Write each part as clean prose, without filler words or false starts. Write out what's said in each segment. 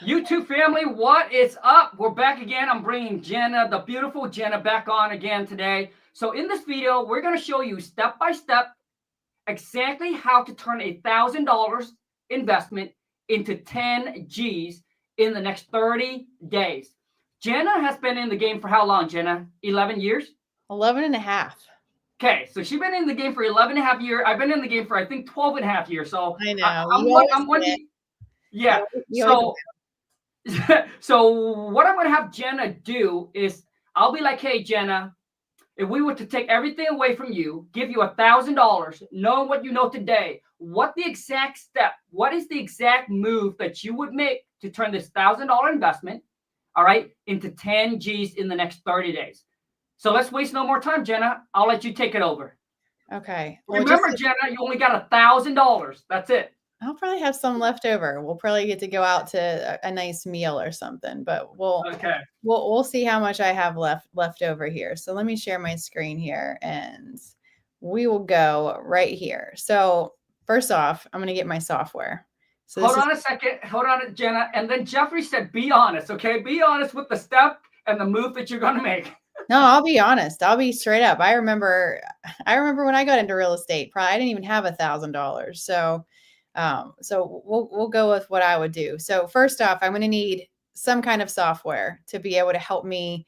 YouTube family, what is up? We're back again. I'm bringing Jenna, the beautiful Jenna, back on again today. So in this video, we're going to show you step by step exactly how to turn $1,000 investment into 10 G's in the next 30 days. Jenna has been in the game for how long, Jenna? 11 years? 11 and a half. Okay, so she's been in the game for 11 and a half years. I've been in the game for, I think, 12 and a half years. So I know. I'm wondering, yeah. So what I'm going to have Jenna do is I'll be like, hey, Jenna, if we were to take everything away from you, give you $1,000, knowing what you know today, what the exact step, what is the exact move that you would make to turn this $1,000 investment, all right, into 10 G's in the next 30 days. So let's waste no more time, Jenna. I'll let you take it over. Okay. Well, remember, Jenna, you only got $1,000. That's it. I'll probably have some left over. We'll probably get to go out to a nice meal or something, but we'll see how much I have left over here. So let me share my screen here and we will go right here. So first off, I'm going to get my software. So hold on a second. Hold on, Jenna. And then Jeffrey said, be honest. Okay. Be honest with the step and the move that you're going to make. No, I'll be honest. I'll be straight up. I remember when I got into real estate, probably I didn't even have $1,000. So we'll go with what I would do. So first off, I'm going to need some kind of software to be able to help me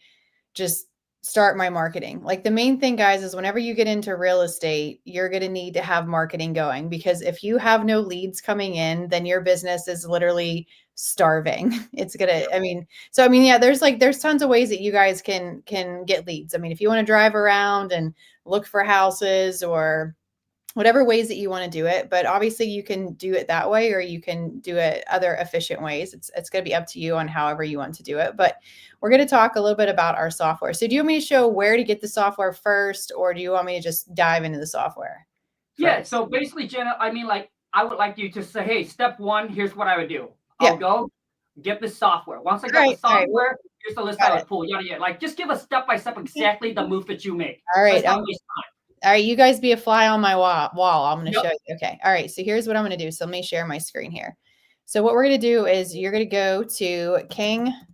just start my marketing. Like the main thing, guys, is whenever you get into real estate, you're going to need to have marketing going, because if you have no leads coming in, then your business is literally starving. It's going to, yeah, there's tons of ways that you guys can get leads. I mean, if you want to drive around and look for houses or whatever ways that you want to do it, but obviously you can do it that way, or you can do it other efficient ways. It's going to be up to you on however you want to do it. But we're going to talk a little bit about our software. So do you want me to show where to get the software first, or do you want me to just dive into the software first? Yeah. So basically, Jenna, I would like you to say, hey, step one, here's what I would do. I'll go get the software. Once I got the software, here's the list I would pull. Yada, yada. Like, just give a step-by-step exactly the move that you make. All right. All right, you guys be a fly on my wall. I'm going to show you. Okay. All right. So here's what I'm going to do. So let me share my screen here. So what we're going to do is you're going to go to kingdata.ai.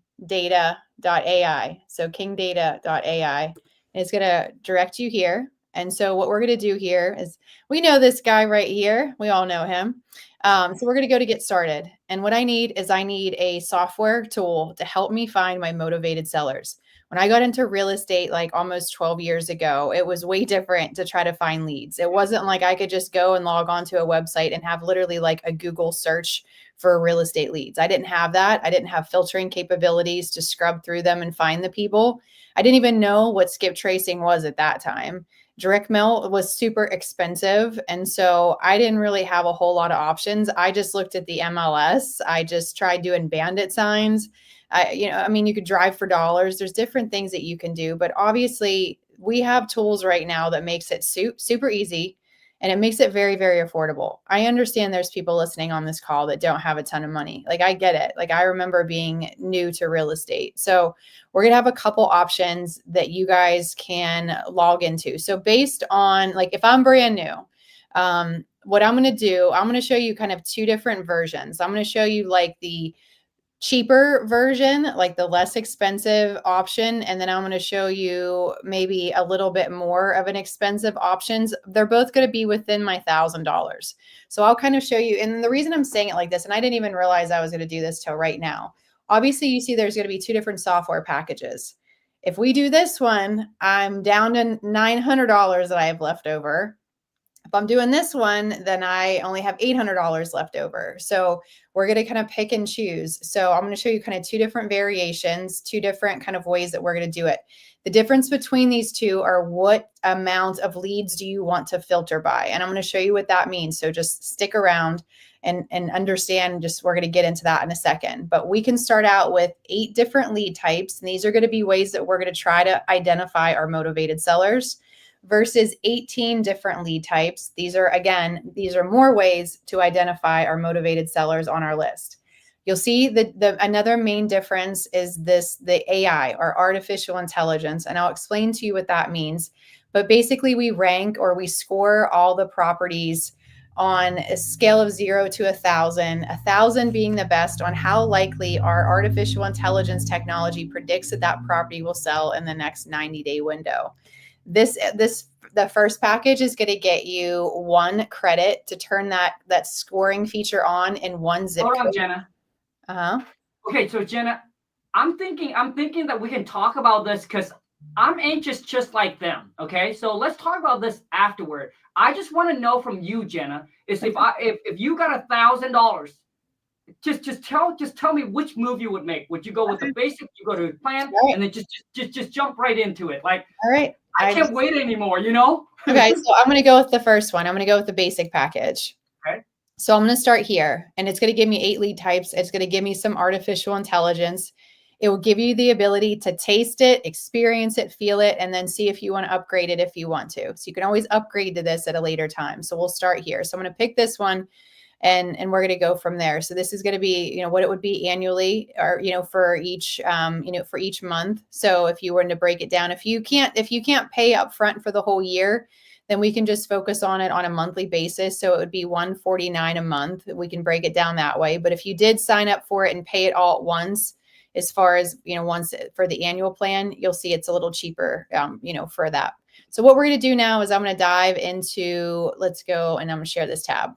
So kingdata.ai, and it's going to direct you here. And so what we're going to do here is, we know this guy right here. We all know him. So we're going to go to get started. And what I need a software tool to help me find my motivated sellers. When I got into real estate, like almost 12 years ago, it was way different to try to find leads. It wasn't like I could just go and log onto a website and have literally like a Google search for real estate leads. I didn't have that. I didn't have filtering capabilities to scrub through them and find the people. I didn't even know what skip tracing was at that time. Direct mail was super expensive. And so I didn't really have a whole lot of options. I just looked at the MLS. I just tried doing bandit signs. You could drive for dollars. There's different things that you can do, but obviously we have tools right now that makes it super easy, and it makes it very, very affordable. I understand there's people listening on this call that don't have a ton of money. Like, I get it. Like, I remember being new to real estate. So we're going to have a couple options that you guys can log into. So based on, like, if I'm brand new, what I'm going to do, I'm going to show you kind of two different versions. I'm going to show you like the cheaper version, like the less expensive option. And then I'm going to show you maybe a little bit more of an expensive options. They're both going to be within my $1,000. So I'll kind of show you. And the reason I'm saying it like this, and I didn't even realize I was going to do this till right now. Obviously you see there's going to be two different software packages. If we do this one, I'm down to $900 that I have left over. If I'm doing this one, then I only have $800 left over. So we're going to kind of pick and choose. So I'm going to show you kind of two different variations, two different kind of ways that we're going to do it. The difference between these two are what amount of leads do you want to filter by? And I'm going to show you what that means. So just stick around and understand, we're going to get into that in a second. But we can start out with 8 different lead types. And these are going to be ways that we're going to try to identify our motivated sellers, versus 18 different lead types. These are more ways to identify our motivated sellers on our list. You'll see another main difference is the AI, or artificial intelligence. And I'll explain to you what that means. But basically we rank, or we score all the properties on a scale of 0 to 1,000, 1,000 being the best on how likely our artificial intelligence technology predicts that that property will sell in the next 90-day window. The first package is going to get you 1 credit to turn that scoring feature on in 1 zip code. Hold on, Jenna. Okay, so Jenna, I'm thinking that we can talk about this because I'm anxious just like them. Okay, so let's talk about this afterward. I just want to know from you, Jenna, is if you got $1,000, just tell me which move you would make. Would you go with the basic? You go to the plan, right, and then just jump right into it. Like, all right, I can't wait anymore. You know? Okay, so I'm going to go with the first one. I'm going to go with the basic package. Okay. So I'm going to start here, and it's going to give me 8 lead types. It's going to give me some artificial intelligence. It will give you the ability to taste it, experience it, feel it, and then see if you want to upgrade it if you want to. So you can always upgrade to this at a later time. So we'll start here. So I'm going to pick this one, and we're going to go from there. So this is going to be, what it would be annually, or, for each, for each month. So if you were to break it down, if you can't pay up front for the whole year, then we can just focus on it on a monthly basis. So it would be $149 a month. We can break it down that way. But if you did sign up for it and pay it all at once, as far as, once for the annual plan, you'll see it's a little cheaper, for that. So what we're going to do now is I'm going to dive into, let's go, and I'm going to share this tab.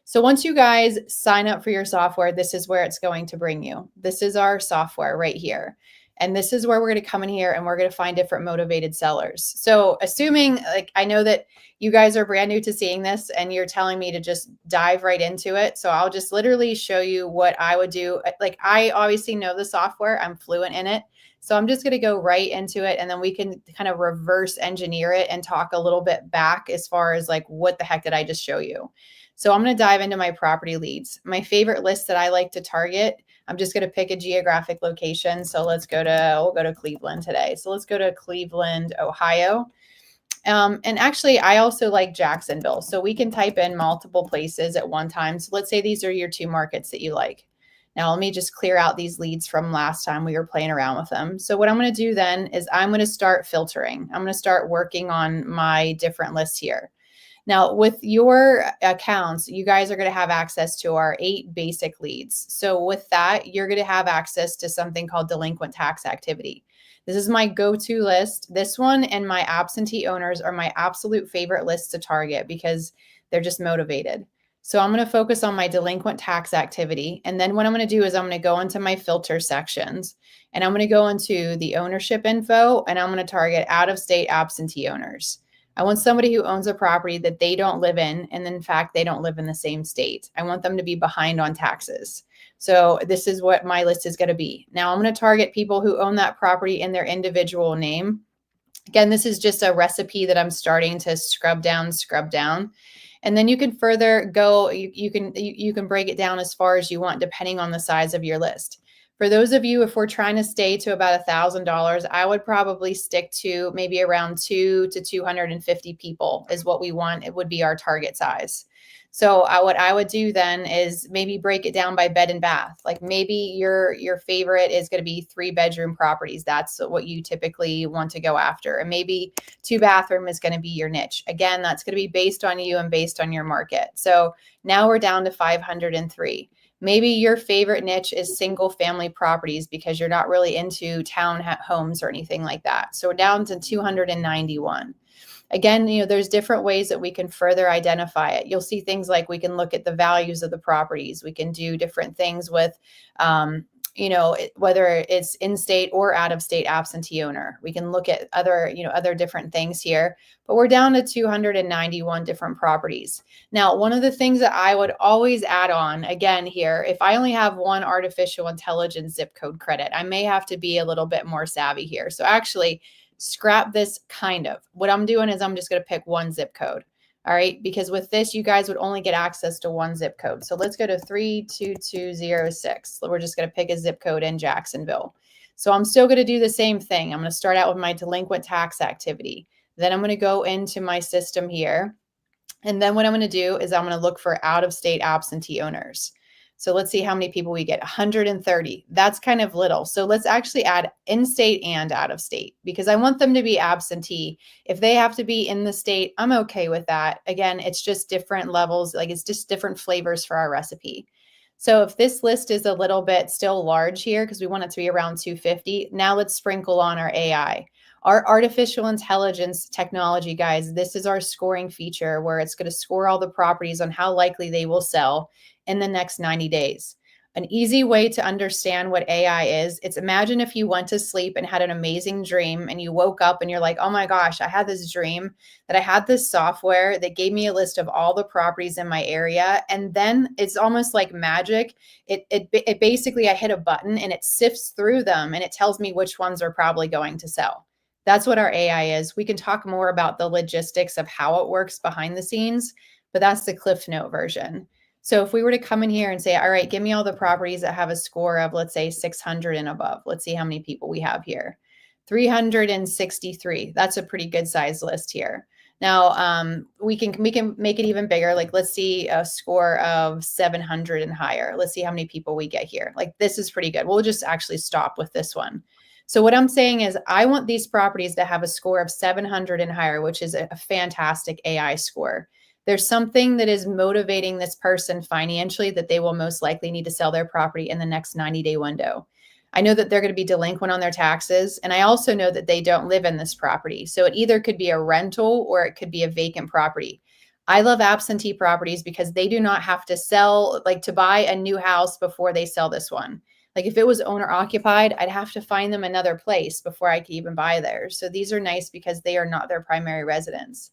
So once you guys sign up for your software, this is where it's going to bring you. This is our software right here. And this is where we're going to come in here and we're going to find different motivated sellers. So assuming, I know that you guys are brand new to seeing this and you're telling me to just dive right into it. So I'll just literally show you what I would do. I obviously know the software, I'm fluent in it. So I'm just going to go right into it, and then we can kind of reverse engineer it and talk a little bit back as far as what the heck did I just show you? So I'm going to dive into my property leads. My favorite list that I like to target, I'm just going to pick a geographic location. So we'll go to Cleveland today. So let's go to Cleveland, Ohio. And actually, I also like Jacksonville. So we can type in multiple places at one time. So let's say these are your 2 markets that you like. Now, let me just clear out these leads from last time we were playing around with them. So what I'm going to do then is I'm going to start filtering. I'm going to start working on my different lists here. Now, with your accounts, you guys are going to have access to our 8 basic leads. So with that, you're going to have access to something called delinquent tax activity. This is my go-to list. This one and my absentee owners are my absolute favorite lists to target because they're just motivated. So I'm going to focus on my delinquent tax activity. And then what I'm going to do is I'm going to go into my filter sections, and I'm going to go into the ownership info, and I'm going to target out-of-state absentee owners. I want somebody who owns a property that they don't live in, and in fact, they don't live in the same state. I want them to be behind on taxes. So this is what my list is going to be. Now I'm going to target people who own that property in their individual name. Again, this is just a recipe that I'm starting to scrub down. And then you can further go, you can break it down as far as you want, depending on the size of your list. For those of you, if we're trying to stay to about $1,000, I would probably stick to maybe around 2 to 250 people is what we want. It would be our target size. So what I would do then is maybe break it down by bed and bath. Like maybe your favorite is going to be 3-bedroom properties. That's what you typically want to go after. And maybe 2-bathroom is going to be your niche. Again, that's going to be based on you and based on your market. So now we're down to 503. Maybe your favorite niche is single family properties because you're not really into town homes or anything like that. So we're down to 291. Again, there's different ways that we can further identify it. You'll see things like we can look at the values of the properties. We can do different things with, whether it's in-state or out-of-state absentee owner. We can look at other different things here, but we're down to 291 different properties. Now, one of the things that I would always add on, again here, if I only have 1 artificial intelligence zip code credit, I may have to be a little bit more savvy here. So actually, scrap this kind of. What I'm doing is I'm just going to pick 1 zip code. All right. Because with this, you guys would only get access to 1 zip code. So let's go to 32206. We're just going to pick a zip code in Jacksonville. So I'm still going to do the same thing. I'm going to start out with my delinquent tax activity. Then I'm going to go into my system here. And then what I'm going to do is I'm going to look for out-of-state absentee owners. So let's see how many people we get. 130. That's kind of little. So let's actually add in-state and out of state, because I want them to be absentee. If they have to be in the state, I'm okay with that. Again, it's just different levels. Like, it's just different flavors for our recipe. So if this list is a little bit still large here, because we want it to be around 250, now let's sprinkle on our AI. Our artificial intelligence technology, guys, this is our scoring feature where it's going to score all the properties on how likely they will sell in the next 90 days. An easy way to understand what AI is, it's imagine if you went to sleep and had an amazing dream and you woke up and you're like, oh my gosh, I had this dream that I had this software that gave me a list of all the properties in my area. And then it's almost like magic. It basically, I hit a button and it sifts through them and it tells me which ones are probably going to sell. That's what our AI is. We can talk more about the logistics of how it works behind the scenes, but that's the Cliff Note version. So if we were to come in here and say, all right, give me all the properties that have a score of, let's say 600 and above. Let's see how many people we have here. 363. That's a pretty good size list here. Now, we can make it even bigger. Like, let's see a score of 700 and higher. Let's see how many people we get here. Like, this is pretty good. We'll just actually stop with this one. So what I'm saying is I want these properties to have a score of 700 and higher, which is a fantastic AI score. There's something that is motivating this person financially that they will most likely need to sell their property in the next 90-day window. I know that they're going to be delinquent on their taxes. And I also know that they don't live in this property. So it either could be a rental or it could be a vacant property. I love absentee properties because they do not have to sell, like to buy a new house before they sell this one. Like if it was owner occupied, I'd have to find them another place before I could even buy theirs. So these are nice because they are not their primary residence.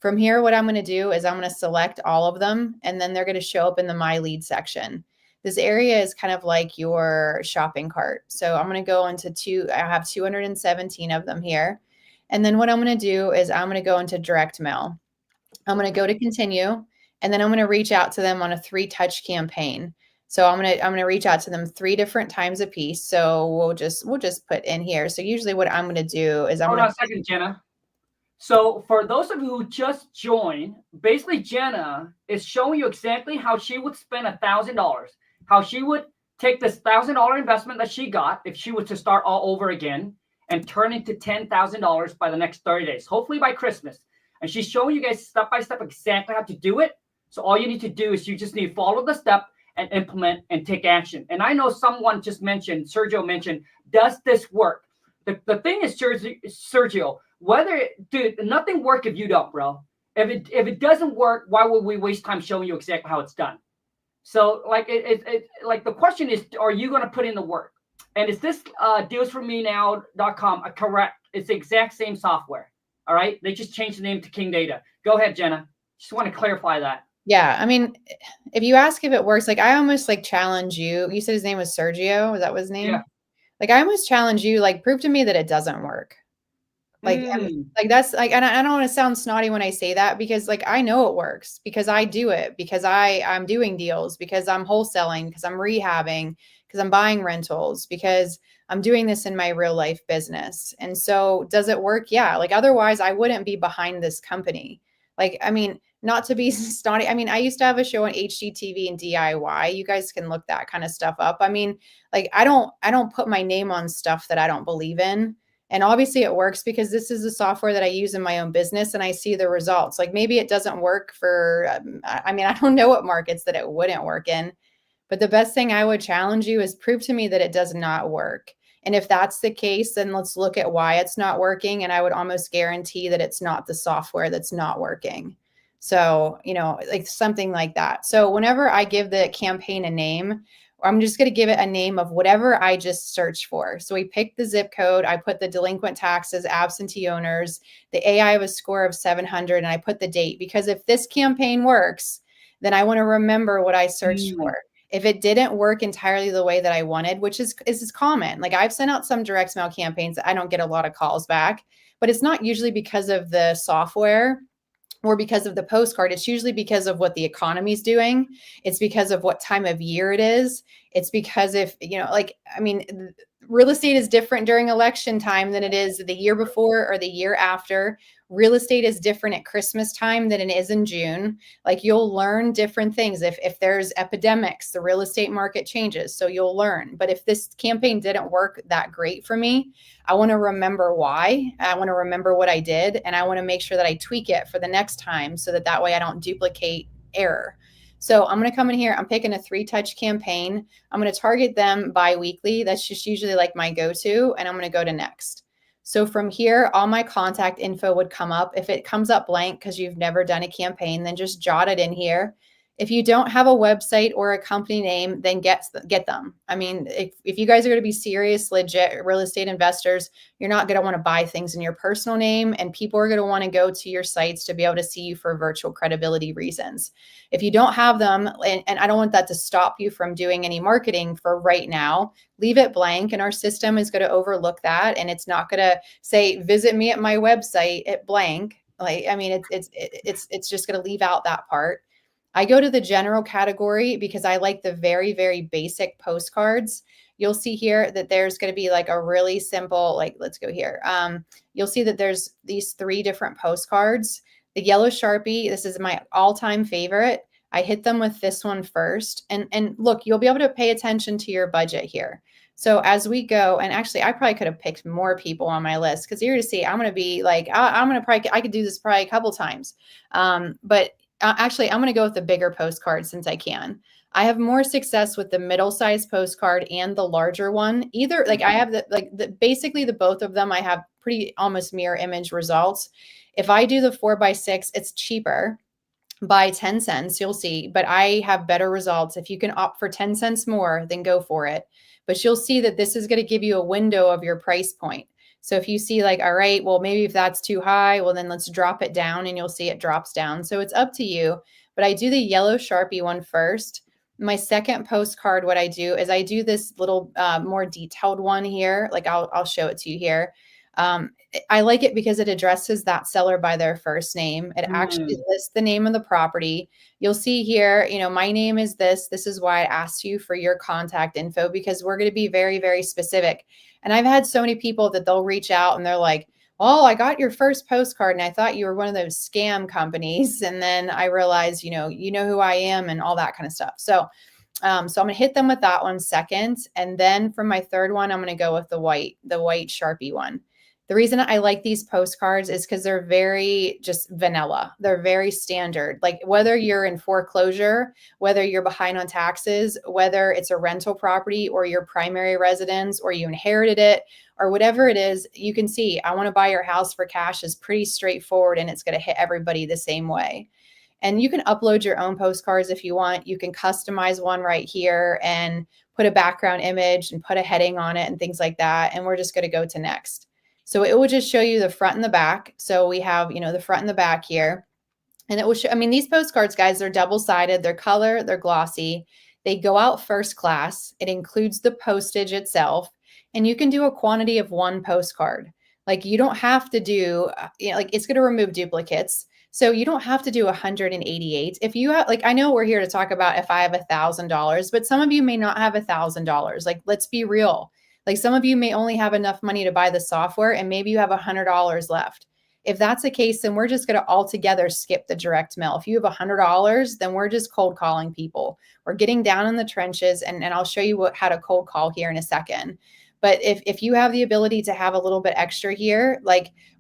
From here, what I'm going to do is I'm going to select all of them, and then they're going to show up in the My Lead section. This area is kind of like your shopping cart. So I'm going to go into I have 217 of them here. And then what I'm going to do is I'm going to go into direct mail. I'm going to go to continue, and then I'm going to reach out to them on a 3-touch campaign. So I'm going to reach out to them 3 different times a piece. So we'll just put in here. So usually what I'm going to do is Hold on a second, Jenna. So for those of you who just joined, basically Jenna is showing you exactly how she would spend $1,000, how she would take this $1,000 investment that she got if she was to start all over again and turn it to $10,000 by the next 30 days, hopefully by Christmas. And she's showing you guys step by step exactly how to do it. So all you need to do is you just need to follow the step and implement and take action. And I know someone just mentioned, Sergio mentioned, does this work? The thing is, Sergio, dude, nothing work if you don't, bro. If it doesn't work, why would we waste time showing you exactly how it's done? So like like the question is, are you going to put in the work? And is this dealsformenow.com correct? It's the exact same software. All right. They just changed the name to King Data. Go ahead, Jenna. Just want to clarify that. Yeah. I mean, if you ask if it works, like I almost like challenge you. You said his name was Sergio. Was that his name? Yeah. Like I almost challenge you, like prove to me that it doesn't work. Like, like that's like, and I don't want to sound snotty when I say that, because like, I know it works because I do it, because I'm doing deals, because I'm wholesaling, because I'm rehabbing, because I'm buying rentals, because I'm doing this in my real life business. And so does it work? Yeah. Like, otherwise I wouldn't be behind this company. Like, I mean, not to be snotty. I mean, I used to have a show on HGTV and DIY. You guys can look that kind of stuff up. I mean, like, I don't put my name on stuff that I don't believe in. And obviously it works because this is the software that I use in my own business and I see the results. Like maybe it doesn't work for, I mean, I don't know what markets that it wouldn't work in, but the best thing I would challenge you is prove to me that it does not work. And if that's the case, then let's look at why it's not working. And I would almost guarantee that it's not the software that's not working. So, you know, like something like that. So whenever I give the campaign a name, I'm just going to give it a name of whatever I just searched for. So we picked the zip code. I put the delinquent taxes, absentee owners, the AI of a score of 700, and I put the date, because if this campaign works, then I want to remember what I searched for. If it didn't work entirely the way that I wanted, which is common. Like I've sent out some direct mail campaigns that I don't get a lot of calls back, but it's not usually because of the software or because of the postcard. It's usually because of what the economy is doing. It's because of what time of year it is. It's because if, you know, like, I mean, real estate is different during election time than it is the year before or the year after. Real estate is different at Christmas time than it is in June. Like you'll learn different things. If there's epidemics, the real estate market changes. So you'll learn. But if this campaign didn't work that great for me, I want to remember why. I want to remember what I did. And I want to make sure that I tweak it for the next time so that way I don't duplicate error. So I'm going to come in here. I'm picking a 3-touch campaign. I'm going to target them bi-weekly. That's just usually like my go-to. And I'm going to go to next. So from here, all my contact info would come up. If it comes up blank because you've never done a campaign, then just jot it in here. If you don't have a website or a company name, then get them. I mean, if you guys are going to be serious, legit real estate investors, you're not going to want to buy things in your personal name, and people are going to want to go to your sites to be able to see you for virtual credibility reasons. If you don't have them, and I don't want that to stop you from doing any marketing for right now, leave it blank, and our system is going to overlook that, and it's not going to say, visit me at my website at blank. Like, I mean, it's just going to leave out that part. I go to the general category because I like the very, very basic postcards. You'll see here that there's going to be like a really simple, like, let's go here. You'll see that there's these 3 different postcards. The yellow Sharpie, this is my all-time favorite. I hit them with this one first. And look, you'll be able to pay attention to your budget here. So as we go, and actually I probably could have picked more people on my list because you're to see, I'm going to be like, I could do this probably a couple times. Actually, I'm going to go with the bigger postcard since I can. I have more success with the middle-sized postcard and the larger one. Either like I have basically the both of them. I have pretty almost mirror image results. If I do the 4x6, it's cheaper by 10 cents. You'll see, but I have better results. If you can opt for 10 cents more, then go for it. But you'll see that this is going to give you a window of your price point. So if you see like, all right, well, maybe if that's too high, well, then let's drop it down, and you'll see it drops down. So it's up to you, but I do the yellow Sharpie one first. My second postcard, what I do is I do this little more detailed one here. Like I'll show it to you here. I like it because it addresses that seller by their first name. It actually lists the name of the property. You'll see here, you know, my name is this. This is why I asked you for your contact info, because we're going to be very, very specific. And I've had so many people that they'll reach out and they're like, oh, I got your first postcard and I thought you were one of those scam companies. And then I realized, you know who I am and all that kind of stuff. So I'm going to hit them with that one second. And then for my third one, I'm going to go with the white Sharpie one. The reason I like these postcards is because they're very just vanilla. They're very standard. Like whether you're in foreclosure, whether you're behind on taxes, whether it's a rental property or your primary residence or you inherited it or whatever it is, you can see I want to buy your house for cash is pretty straightforward, and it's going to hit everybody the same way. And you can upload your own postcards if you want. You can customize one right here and put a background image and put a heading on it and things like that. And we're just going to go to next. So it will just show you the front and the back. So we have, the front and the back here. And it will show, these postcards, guys, they're double-sided, they're color, they're glossy. They go out first class. It includes the postage itself. And you can do a quantity of 1 postcard. Like you don't have to do, it's going to remove duplicates. So you don't have to do 188. If you have, I know we're here to talk about if I have $1,000, but some of you may not have $1,000. Like, let's be real. Like some of you may only have enough money to buy the software and maybe you have $100 left. If that's the case, then we're just going to altogether skip the direct mail. If you have $100, then we're just cold calling people. We're getting down in the trenches, and I'll show you how to cold call here in a second. But if you have the ability to have a little bit extra here,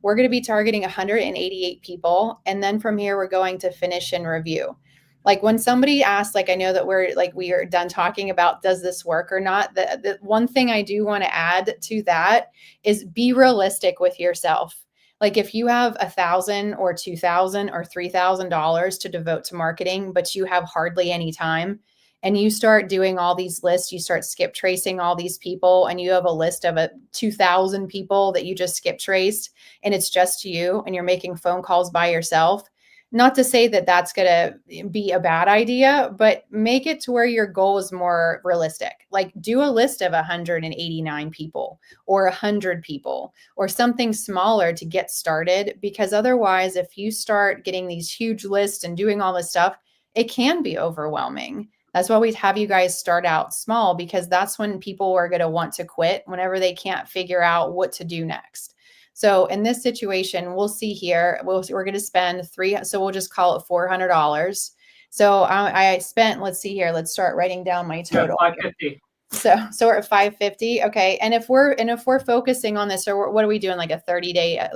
we're going to be targeting 188 people. And then from here, we're going to finish and review. Like when somebody asks, I know that we are done talking about, does this work or not? The one thing I do want to add to that is be realistic with yourself. Like if you have $1,000 or $2,000 or $3,000 to devote to marketing, but you have hardly any time, and you start doing all these lists, you start skip tracing all these people, and you have a list of 2,000 people that you just skip traced, and it's just you, and you're making phone calls by yourself. Not to say that that's going to be a bad idea, but make it to where your goal is more realistic. Like do a list of 189 people or 100 people or something smaller to get started, because otherwise, if you start getting these huge lists and doing all this stuff, it can be overwhelming. That's why we have you guys start out small, because that's when people are going to want to quit whenever they can't figure out what to do next. So in this situation, we'll see here, we're going to spend so we'll just call it $400. So I spent, let's see here, let's start writing down my total. 550. So we're at 550. Okay. And if we're focusing on this, or what are we doing? Like a 30-day,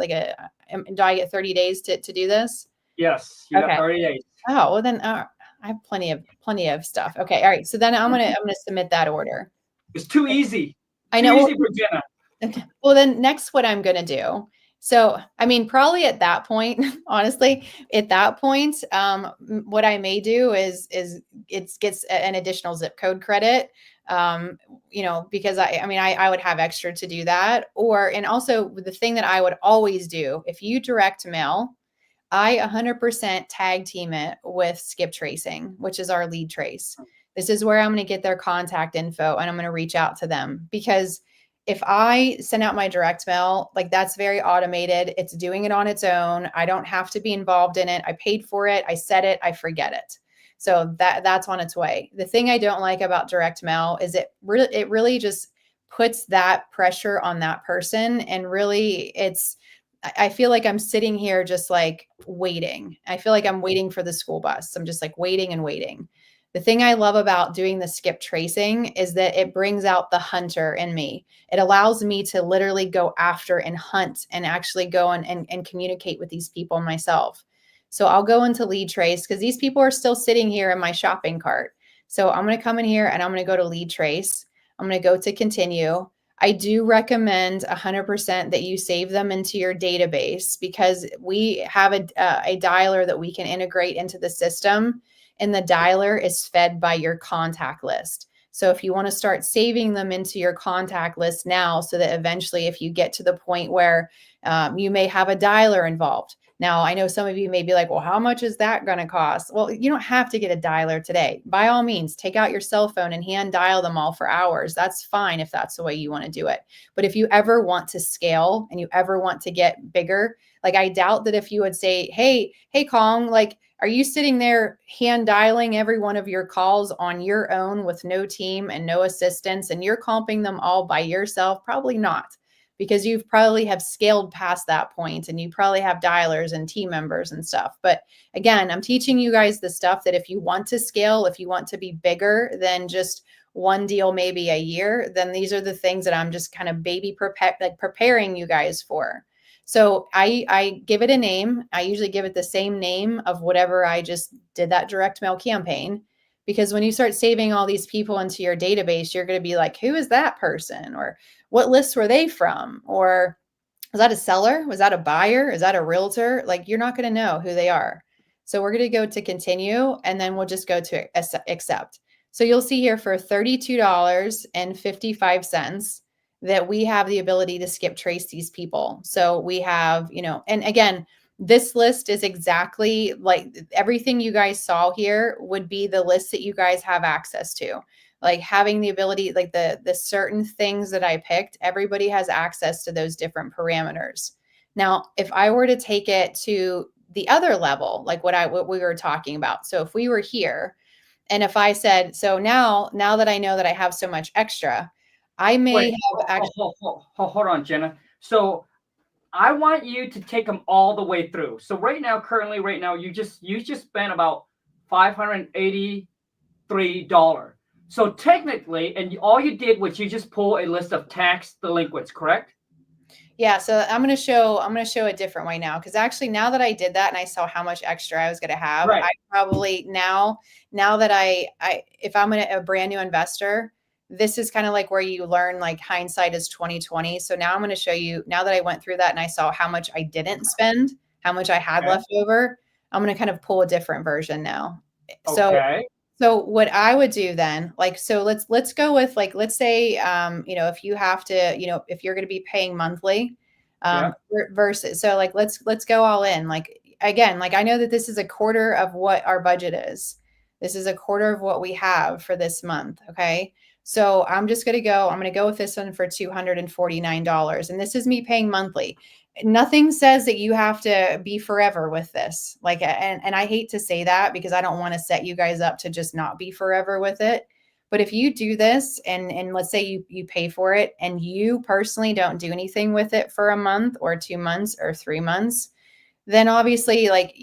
do I get 30 days to do this? Yes. You got 30 days. Oh, well then I have plenty of stuff. Okay. All right. So then I'm going to submit that order. It's too easy. I know. Too easy for Jenna. Okay. Well, then next, what I'm going to do. So, I mean, probably at that point, honestly, at that point, what I may do is it gets an additional zip code credit, because I would have extra to do that. And also the thing that I would always do, if you direct mail, I 100% tag team it with skip tracing, which is our lead trace. This is where I'm going to get their contact info and I'm going to reach out to them, because if I send out my direct mail, like that's very automated. It's doing it on its own. I don't have to be involved in it. I paid for it. I said it. I forget it. So that's on its way. The thing I don't like about direct mail is it really just puts that pressure on that person. And really I feel like I'm sitting here just like waiting. I feel like I'm waiting for the school bus. I'm just like waiting and waiting. The thing I love about doing the skip tracing is that it brings out the hunter in me. It allows me to literally go after and hunt and actually go and communicate with these people myself. So I'll go into lead trace because these people are still sitting here in my shopping cart. So I'm going to come in here and I'm going to go to lead trace. I'm going to go to continue. I do recommend 100% that you save them into your database, because we have a dialer that we can integrate into the system. And the dialer is fed by your contact list. So if you want to start saving them into your contact list now, so that eventually if you get to the point where you may have a dialer involved. Now, I know some of you may be like, well, how much is that going to cost? Well, you don't have to get a dialer today. By all means, take out your cell phone and hand dial them all for hours. That's fine if that's the way you want to do it. But if you ever want to scale and you ever want to get bigger, like I doubt that if you would say, hey, Khang, like, are you sitting there hand dialing every one of your calls on your own with no team and no assistance, and you're comping them all by yourself? Probably not, because you've probably have scaled past that point and you probably have dialers and team members and stuff. But again, I'm teaching you guys the stuff that if you want to scale, if you want to be bigger than just one deal, maybe a year, then these are the things that I'm just kind of preparing you guys for. So I give it a name. I usually give it the same name of whatever I just did that direct mail campaign, because when you start saving all these people into your database, you're going to be like, who is that person? Or what lists were they from? Or was that a seller? Was that a buyer? Is that a realtor? Like, you're not going to know who they are. So we're going to go to continue, and then we'll just go to accept. So you'll see here for $32.55 that we have the ability to skip trace these people. So we have, and again, this list is exactly like everything you guys saw here would be the list that you guys have access to. Like having the ability, like the certain things that I picked, everybody has access to those different parameters. Now, if I were to take it to the other level, like what we were talking about. So if we were here and if I said, so now that I know that I have so much extra, I may have actually. Hold on, Jenna. So I want you to take them all the way through. So currently, you just spent about $583. So technically, and all you did was you just pull a list of tax delinquents, correct? Yeah. So I'm going to show a different way now, because actually now that I did that and I saw how much extra I was going to have, right. I probably now that if I'm a brand new investor, this is kind of like where you learn, like, hindsight is 2020. So now I'm going to show you, now that I went through that and I saw how much I didn't spend, how much I had left over, I'm going to kind of pull a different version now. Okay. So what I would do then, like, so let's go with, like, let's say, if you have to, if you're going to be paying monthly, versus, so like, let's go all in. Like, again, like, I know that this is a quarter of what our budget is. This is a quarter of what we have for this month. Okay. So I'm going to go with this one for $249. And this is me paying monthly. nothing says that you have to be forever with this. Like, and I hate to say that because I don't want to set you guys up to just not be forever with it. But if you do this and let's say you pay for it and you personally don't do anything with it for a month or 2 months or 3 months, then obviously, like,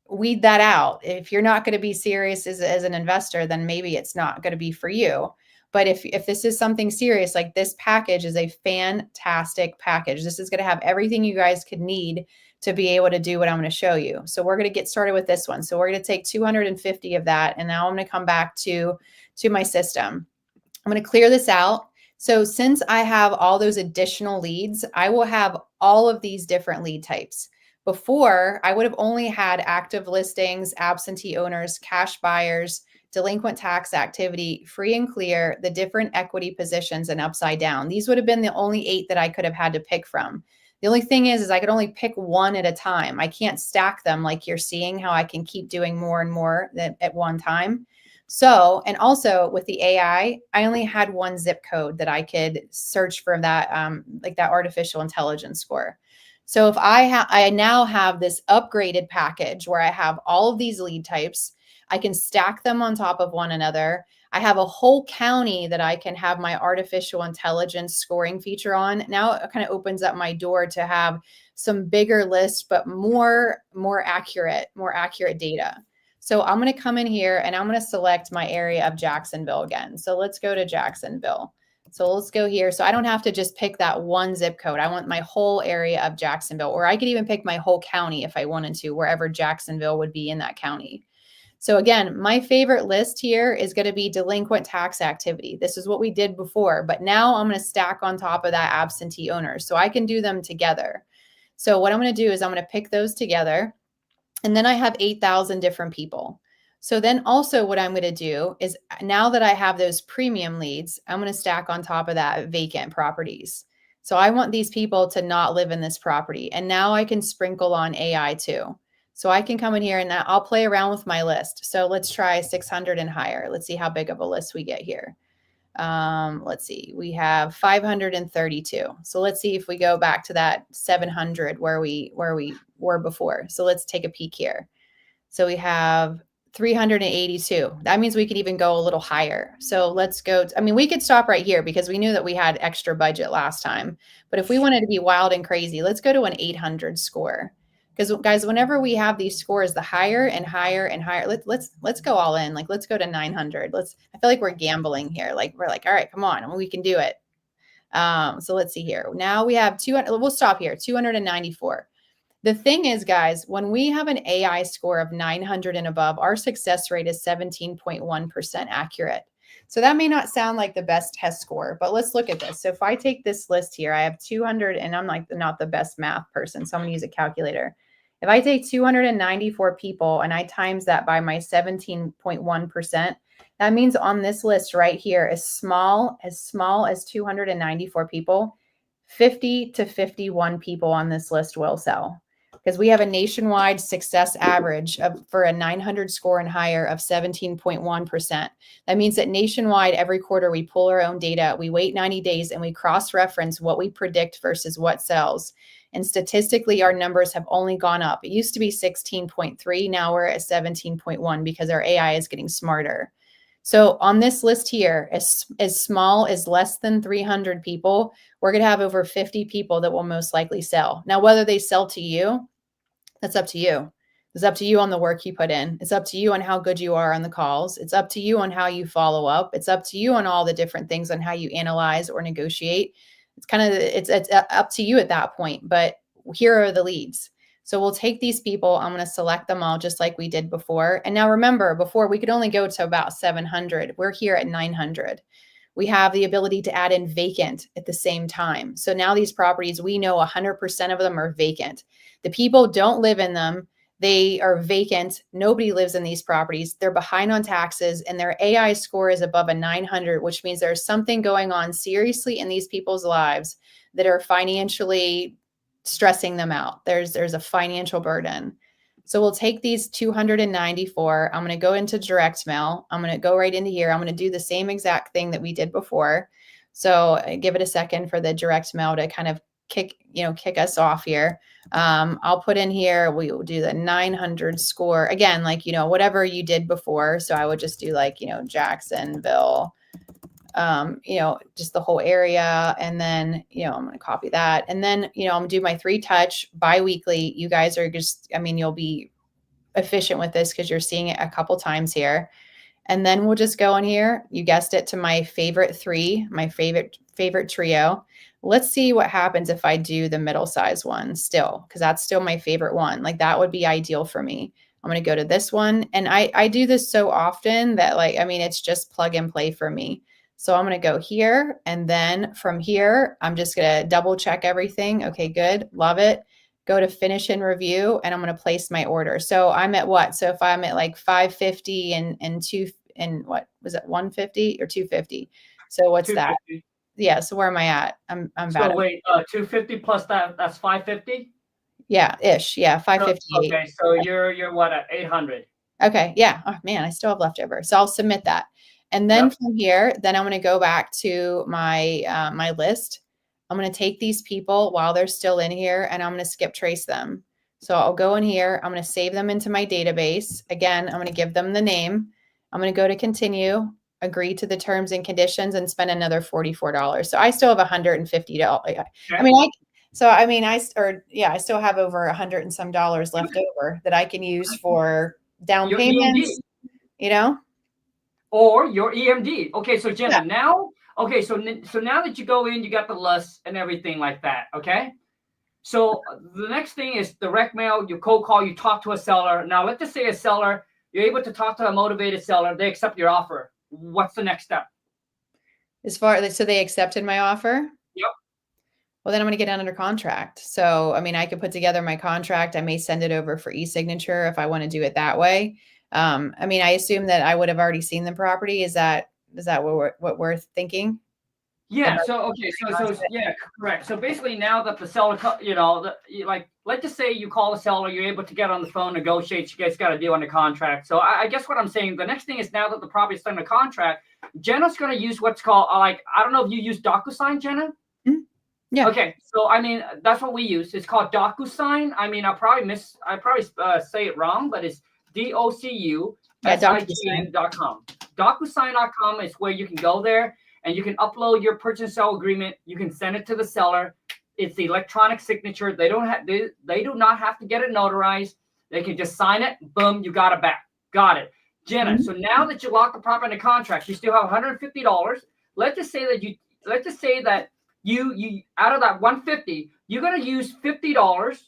weed that out. If you're not going to be serious as an investor, then maybe it's not going to be for you. But if this is something serious, like this package is a fantastic package. This is going to have everything you guys could need to be able to do what I'm going to show you. So we're going to get started with this one. So we're going to take 250 of that. And now I'm going to come back to my system. I'm going to clear this out. So since I have all those additional leads, I will have all of these different lead types. Before, I would have only had active listings, absentee owners, cash buyers, delinquent tax activity, free and clear, the different equity positions, and upside down. These would have been the only 8 that I could have had to pick from. The only thing is I could only pick one at a time. I can't stack them like you're seeing how I can keep doing more and more at one time. So, and also with the AI, I only had one zip code that I could search for that, like that artificial intelligence score. So if I now have this upgraded package where I have all of these lead types, I can stack them on top of one another. I have a whole county that I can have my artificial intelligence scoring feature on. Now it kind of opens up my door to have some bigger lists, but more accurate data. So I'm going to come in here and I'm going to select my area of Jacksonville again. So let's go to Jacksonville. So let's go here. So I don't have to just pick that one zip code. I want my whole area of Jacksonville, or I could even pick my whole county if I wanted to, wherever Jacksonville would be in that county. So again, my favorite list here is going to be delinquent tax activity. This is what we did before, but now I'm going to stack on top of that absentee owners. So I can do them together. So what I'm going to do is I'm going to pick those together. And then I have 8,000 different people. So then also what I'm going to do is, now that I have those premium leads, I'm going to stack on top of that vacant properties. So I want these people to not live in this property. And now I can sprinkle on AI too. So I can come in here and I'll play around with my list. So let's try 600 and higher. Let's see how big of a list we get here. Let's see, we have 532. So let's see if we go back to that 700 where we were before. So let's take a peek here. So we have 382. That means we could even go a little higher. So let's go. I mean, we could stop right here because we knew that we had extra budget last time. But if we wanted to be wild and crazy, let's go to an 800 score. Because guys, whenever we have these scores, the higher and higher and higher, let's go all in. Like, let's go to 900. I feel like we're gambling here. Like, we're like, all right, come on, we can do it. So let's see here. Now we have 200. We'll stop here. 294. The thing is, guys, when we have an AI score of 900 and above, our success rate is 17.1% accurate. So that may not sound like the best test score, but let's look at this. So if I take this list here, I have 200, and I'm like not the best math person, so I'm gonna use a calculator. If I take 294 people and I times that by my 17.1%, that means on this list right here, as small as 294 people, 50 to 51 people on this list will sell. Because we have a nationwide success average for a 900 score and higher of 17.1%. That means that nationwide, every quarter, we pull our own data, we wait 90 days, and we cross-reference what we predict versus what sells. And statistically, our numbers have only gone up. It used to be 16.3. Now we're at 17.1 because our AI is getting smarter. So on this list here, as small as less than 300 people, we're going to have over 50 people that will most likely sell. Now, whether they sell to you, that's up to you. It's up to you on the work you put in. It's up to you on how good you are on the calls. It's up to you on how you follow up. It's up to you on all the different things on how you analyze or negotiate. It's up to you at that point, but here are the leads. So we'll take these people. I'm going to select them all just like we did before. And now remember, before we could only go to about 700. We're here at 900. We have the ability to add in vacant at the same time. So now these properties, we know 100% of them are vacant. The people don't live in them. They are vacant. Nobody lives in these properties. They're behind on taxes, and their AI score is above a 900, which means there's something going on seriously in these people's lives that are financially stressing them out. There's a financial burden. So we'll take these 294. I'm going to go into direct mail. I'm going to go right into here. I'm going to do the same exact thing that we did before. So give it a second for the direct mail to kind of kick us off here. I'll put in here, we will do the 900 score again, like, whatever you did before. So I would just do like, Jacksonville, just the whole area. And then, I'm going to copy that. And then, I'm going to do my 3-touch bi-weekly. You guys are just, you'll be efficient with this because you're seeing it a couple times here. And then we'll just go in here. You guessed it, to my favorite 3, my favorite trio. Let's see what happens if I do the middle size one still, because that's still my favorite one. Like that would be ideal for me. I'm going to go to this one. And I do this so often that it's just plug and play for me. So I'm going to go here. And then from here, I'm just going to double check everything. Okay, good. Love it. Go to finish and review, and I'm going to place my order. So I'm at what? So if I'm at like 550 and what was it, 150 or 250? So what's that? Yeah. So where am I at? I'm bad. So wait, 250 plus that's 550? Yeah, ish. Yeah, 558. Okay, so you're what, at 800? Okay. Yeah. Oh man, I still have leftover. So I'll submit that. And then from here, then I'm going to go back to my my list. I'm going to take these people while they're still in here, and I'm going to skip trace them. So I'll go in here. I'm going to save them into my database. Again, I'm going to give them the name. I'm going to go to continue, agree to the terms and conditions, and spend another $44. So I still have $150. Okay. I still have over $100 and some left over that I can use for down payments, or your EMD. Okay, so Jenna, now, okay, so now that you go in, you got the list and everything like that. Okay, so the next thing is direct mail. You cold call, you talk to a seller. Now let's just say a seller, you're able to talk to a motivated seller. They accept your offer. What's the next step? So they accepted my offer? Yep. Well, then I'm going to get under contract. So, I could put together my contract. I may send it over for e-signature if I want to do it that way. I assume that I would have already seen the property. Is that what we're thinking? Yeah. So yeah, correct. So basically, now that the seller, let's just say you call the seller, you're able to get on the phone, negotiate. You guys got a deal on the contract. So I guess what I'm saying, the next thing is, now that the property is under contract, Jenna's going to use what's called I don't know if you use DocuSign, Jenna. Mm-hmm. Yeah. Okay. So that's what we use. It's called DocuSign. I probably say it wrong, but it's DocuSign.com. DocuSign.com is where you can go there and you can upload your purchase and sale agreement. You can send it to the seller. It's the electronic signature. They do not have to get it notarized. They can just sign it. Boom, you got it back. Got it. Jenna, So now that you lock the property in the contract, you still have $150. Let's just say that you out of that $150, you're going to use $50,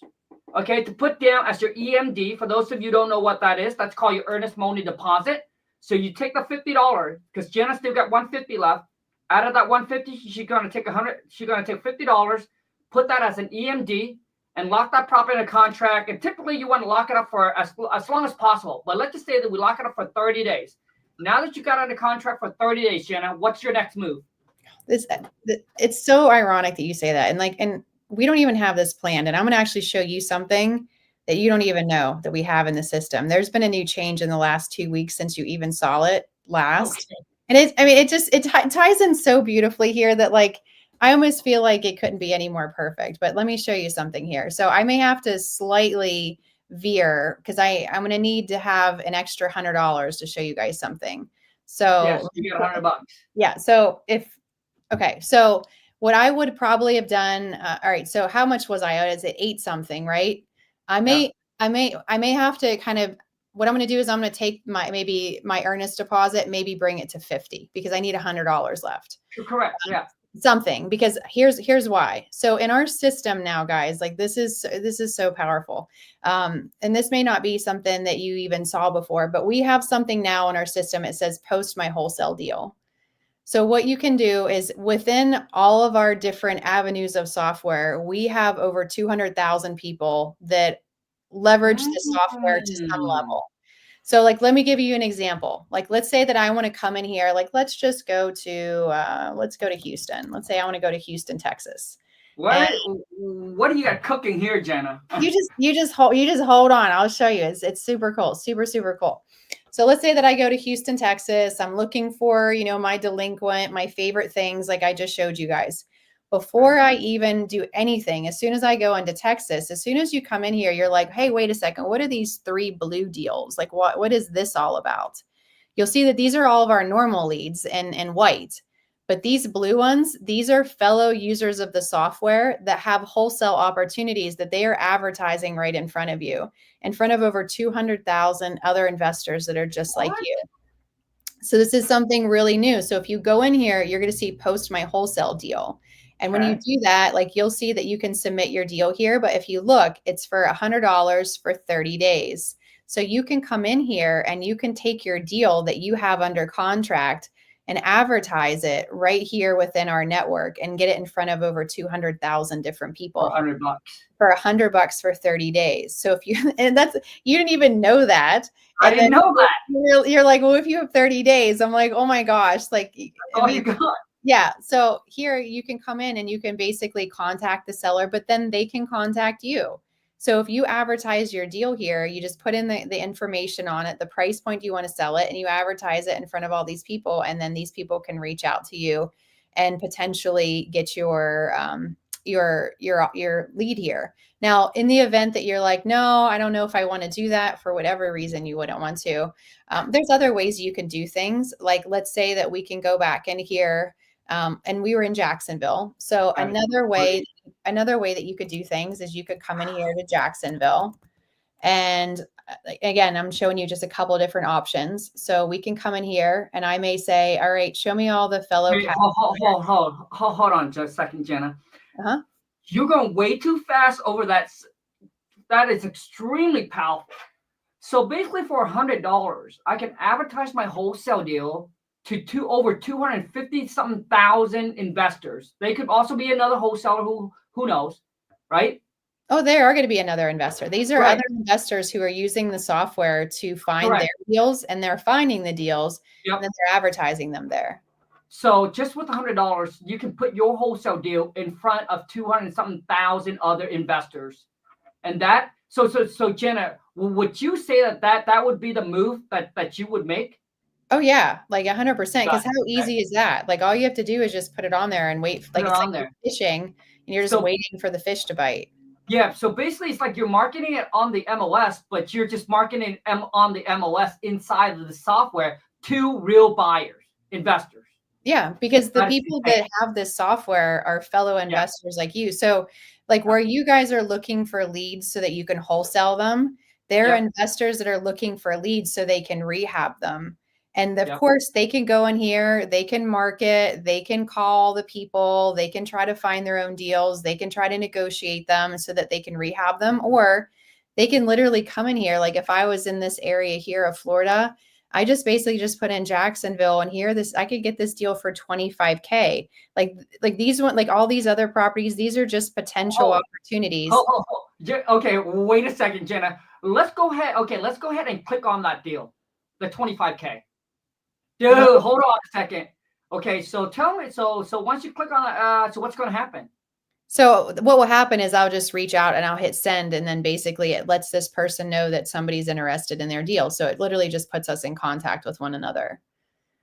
okay, to put down as your EMD. For those of you who don't know what that is, that's called your earnest money deposit. So you take the $50 because Jenna still got $150 left. Out of that $150, she's going to take $50, put that as an EMD, and lock that property in a contract. And typically, you want to lock it up for as long as possible. But let's just say that we lock it up for 30 days. Now that you got under contract for 30 days, Jenna, what's your next move? It's so ironic that you say that. And we don't even have this planned. And I'm going to actually show you something that you don't even know that we have in the system. There's been a new change in the last 2 weeks since you even saw it last. Okay. And it ties in so beautifully here that I almost feel like it couldn't be any more perfect. But let me show you something here. So I may have to slightly veer because I'm going to need to have an extra $100 to show you guys something. So yes, you get $100. Yeah. So so what I would probably have done. All right. So how much was I owed? Is it 8 something, right? I may have to kind of, what I'm going to do is I'm going to take my earnest deposit, maybe bring it to 50 because I need $100 left. You're correct. Yeah. Something, because here's why. So in our system now, guys, this is so powerful. And this may not be something that you even saw before, but we have something now in our system. It says post my wholesale deal. So what you can do is within all of our different avenues of software, we have over 200,000 people that leverage the software to some level. So let me give you an example. Let's say that I want to come in here. Let's just go to Houston. Let's say I want to go to Houston, Texas. What do you got cooking here, Jenna? You just hold on. I'll show you. It's super cool. Super, super cool. So let's say that I go to Houston, Texas. I'm looking for, my delinquent, my favorite things like I just showed you guys. before I even do anything, as soon as I go into Texas, as soon as you come in here, you're like, hey, wait a second, what are these 3 blue deals? Like, what is this all about? You'll see that these are all of our normal leads in white. But these blue ones, these are fellow users of the software that have wholesale opportunities that they are advertising right in front of you, in front of over 200,000 other investors that are just like you. So this is something really new. So if you go in here, you're going to see post my wholesale deal. And when you do that, like you'll see that you can submit your deal here. But if you look, it's for $100 for 30 days. So you can come in here and you can take your deal that you have under contract and advertise it right here within our network and get it in front of over 200,000 different people. $100. For $100 for 30 days. So if you, and that's, you didn't even know that. I didn't know that. You're like, well, if you have 30 days, I'm like, oh my gosh, like, Oh my God. yeah. So here you can come in and you can basically contact the seller, but then they can contact you. So if you advertise your deal here, you just put in the information on it, the price point you want to sell it, and you advertise it in front of all these people. And then these people can reach out to you and potentially get your lead here. Now, in the event that you're like, no, I don't know if I want to do that for whatever reason you wouldn't want to. There's other ways you can do things. Like, let's say that we can go back in here. And we were in Jacksonville. So another way that you could do things is you could come in here to Jacksonville. And again, I'm showing you just a couple of different options. So we can come in here and I may say, all right, show me all the fellow. Wait, hold on just a second, Jenna. You're going way too fast over that. That is extremely powerful. So basically for $100, I can advertise my wholesale deal to over 250 something thousand investors. They could also be another wholesaler who knows, right? Oh, there are going to be another investor. These are other investors who are using the software to find their deals, and they're finding the deals and then they're advertising them there. So just with $100, you can put your wholesale deal in front of 200 something thousand other investors. And that, so Jenna, would you say that would be the move that you would make? Oh yeah, like 100%. Because how easy is that? Like all you have to do is just put it on there and wait. Like it's like fishing, and you're just waiting for the fish to bite. Yeah. So basically, it's like you're marketing it on the MLS, but you're just marketing on the MLS inside of the software to real buyers, investors. Yeah, because the people that have this software are fellow investors like you. So like where you guys are looking for leads so that you can wholesale them, there are investors that are looking for leads so they can rehab them. And of course, they can go in here, they can market, they can call the people, they can try to find their own deals, they can try to negotiate them so that they can rehab them, or they can literally come in here. Like if I was in this area here of Florida, I just basically just put in Jacksonville and here I could get this deal for $25K. Like these one, like all these other properties, these are just potential opportunities. Okay, wait a second, Jenna. Let's go ahead. Okay, let's go ahead and click on that deal, the $25K. Dude, hold on a second. Okay, so tell me. So once you click on that, so what's going to happen? So what will happen is I'll just reach out and I'll hit send, and then basically it lets this person know that somebody's interested in their deal. So it literally just puts us in contact with one another.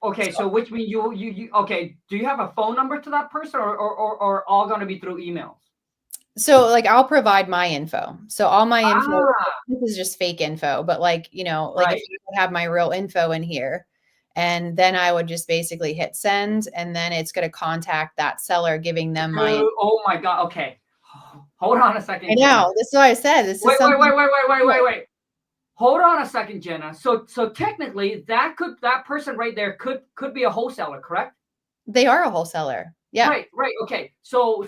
Okay, so which means you okay? Do you have a phone number to that person, or all going to be through emails? So like I'll provide my info. So all my info, this is just fake info, but like if you have my real info in here. And then I would just basically hit send, and then it's going to contact that seller, giving them my. Oh my God! Okay, hold on a second. I know. This is what I said. This is wait. Hold on a second, Jenna. So technically, that person right there could be a wholesaler, correct? They are a wholesaler. Yeah. Right. Okay. So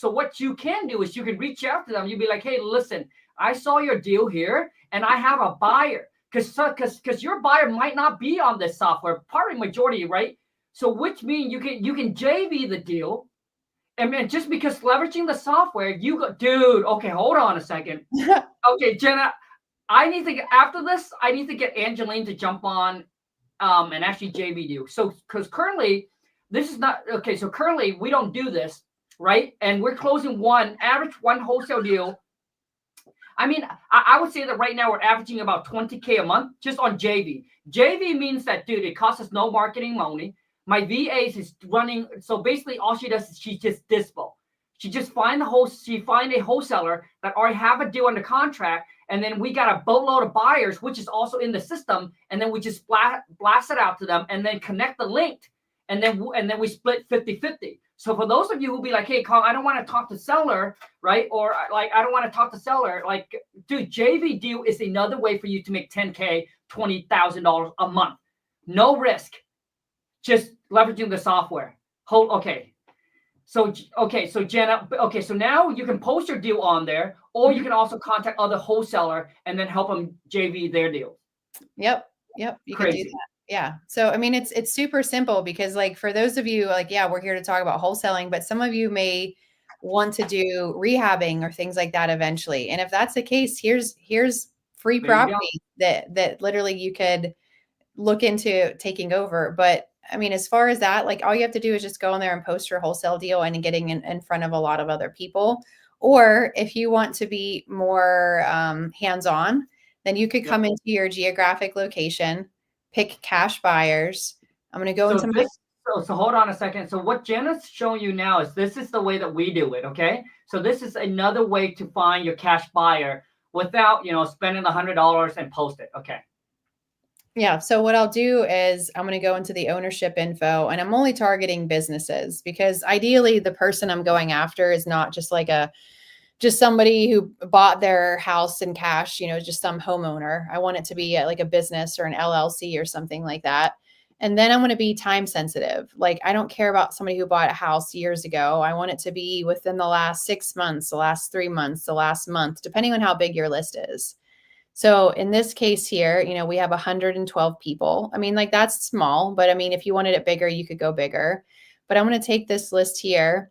what you can do is you can reach out to them. You'd be like, hey, listen, I saw your deal here, and I have a buyer. Because your buyer might not be on this software, probably majority, right? So which means you can JV the deal, and man, just because leveraging the software, you go, dude. Okay, hold on a second. Okay, Jenna, after this, I need to get Angeline to jump on, and actually JV you. So because currently this is not okay. So currently we don't do this, right? And we're closing average one wholesale deal. I mean, I would say that right now we're averaging about 20K a month just on JV. JV means that, dude, it costs us no marketing money. My VA is running. So basically all she does is she just dispo. She just find a wholesaler that already have a deal under contract, and then we got a boatload of buyers, which is also in the system, and then we just blast it out to them, and then connect the link, and then we split 50-50. So for those of you who be like, hey, Khang, I don't want to talk to seller, right? Or like, I don't want to talk to seller. Like, dude, JV deal is another way for you to make $10K, $20,000 a month. No risk. Just leveraging the software. Okay. So Jenna, so now you can post your deal on there, or you can also contact other wholesaler and then help them JV their deal. Yep. You can do that. Yeah. So, I mean, it's super simple because like, for those of you like, yeah, we're here to talk about wholesaling, but some of you may want to do rehabbing or things like that eventually. And if that's the case, here's free property that literally you could look into taking over. But I mean, as far as that, like all you have to do is just go in there and post your wholesale deal and getting in front of a lot of other people. Or if you want to be more hands-on, then you could come into your geographic location, pick cash buyers. I'm going to go into So hold on a second. So what Jenna's showing you now is this is the way that we do it. Okay. So this is another way to find your cash buyer without, spending $100 and post it. Okay. Yeah. So what I'll do is I'm going to go into the ownership info, and I'm only targeting businesses because ideally the person I'm going after is not just like just somebody who bought their house in cash, just some homeowner. I want it to be like a business or an LLC or something like that. And then I'm going to be time sensitive. Like, I don't care about somebody who bought a house years ago. I want it to be within the last 6 months, the last 3 months, the last month, depending on how big your list is. So in this case here, we have 112 people. I mean, like that's small, but I mean, if you wanted it bigger, you could go bigger. But I'm going to take this list here.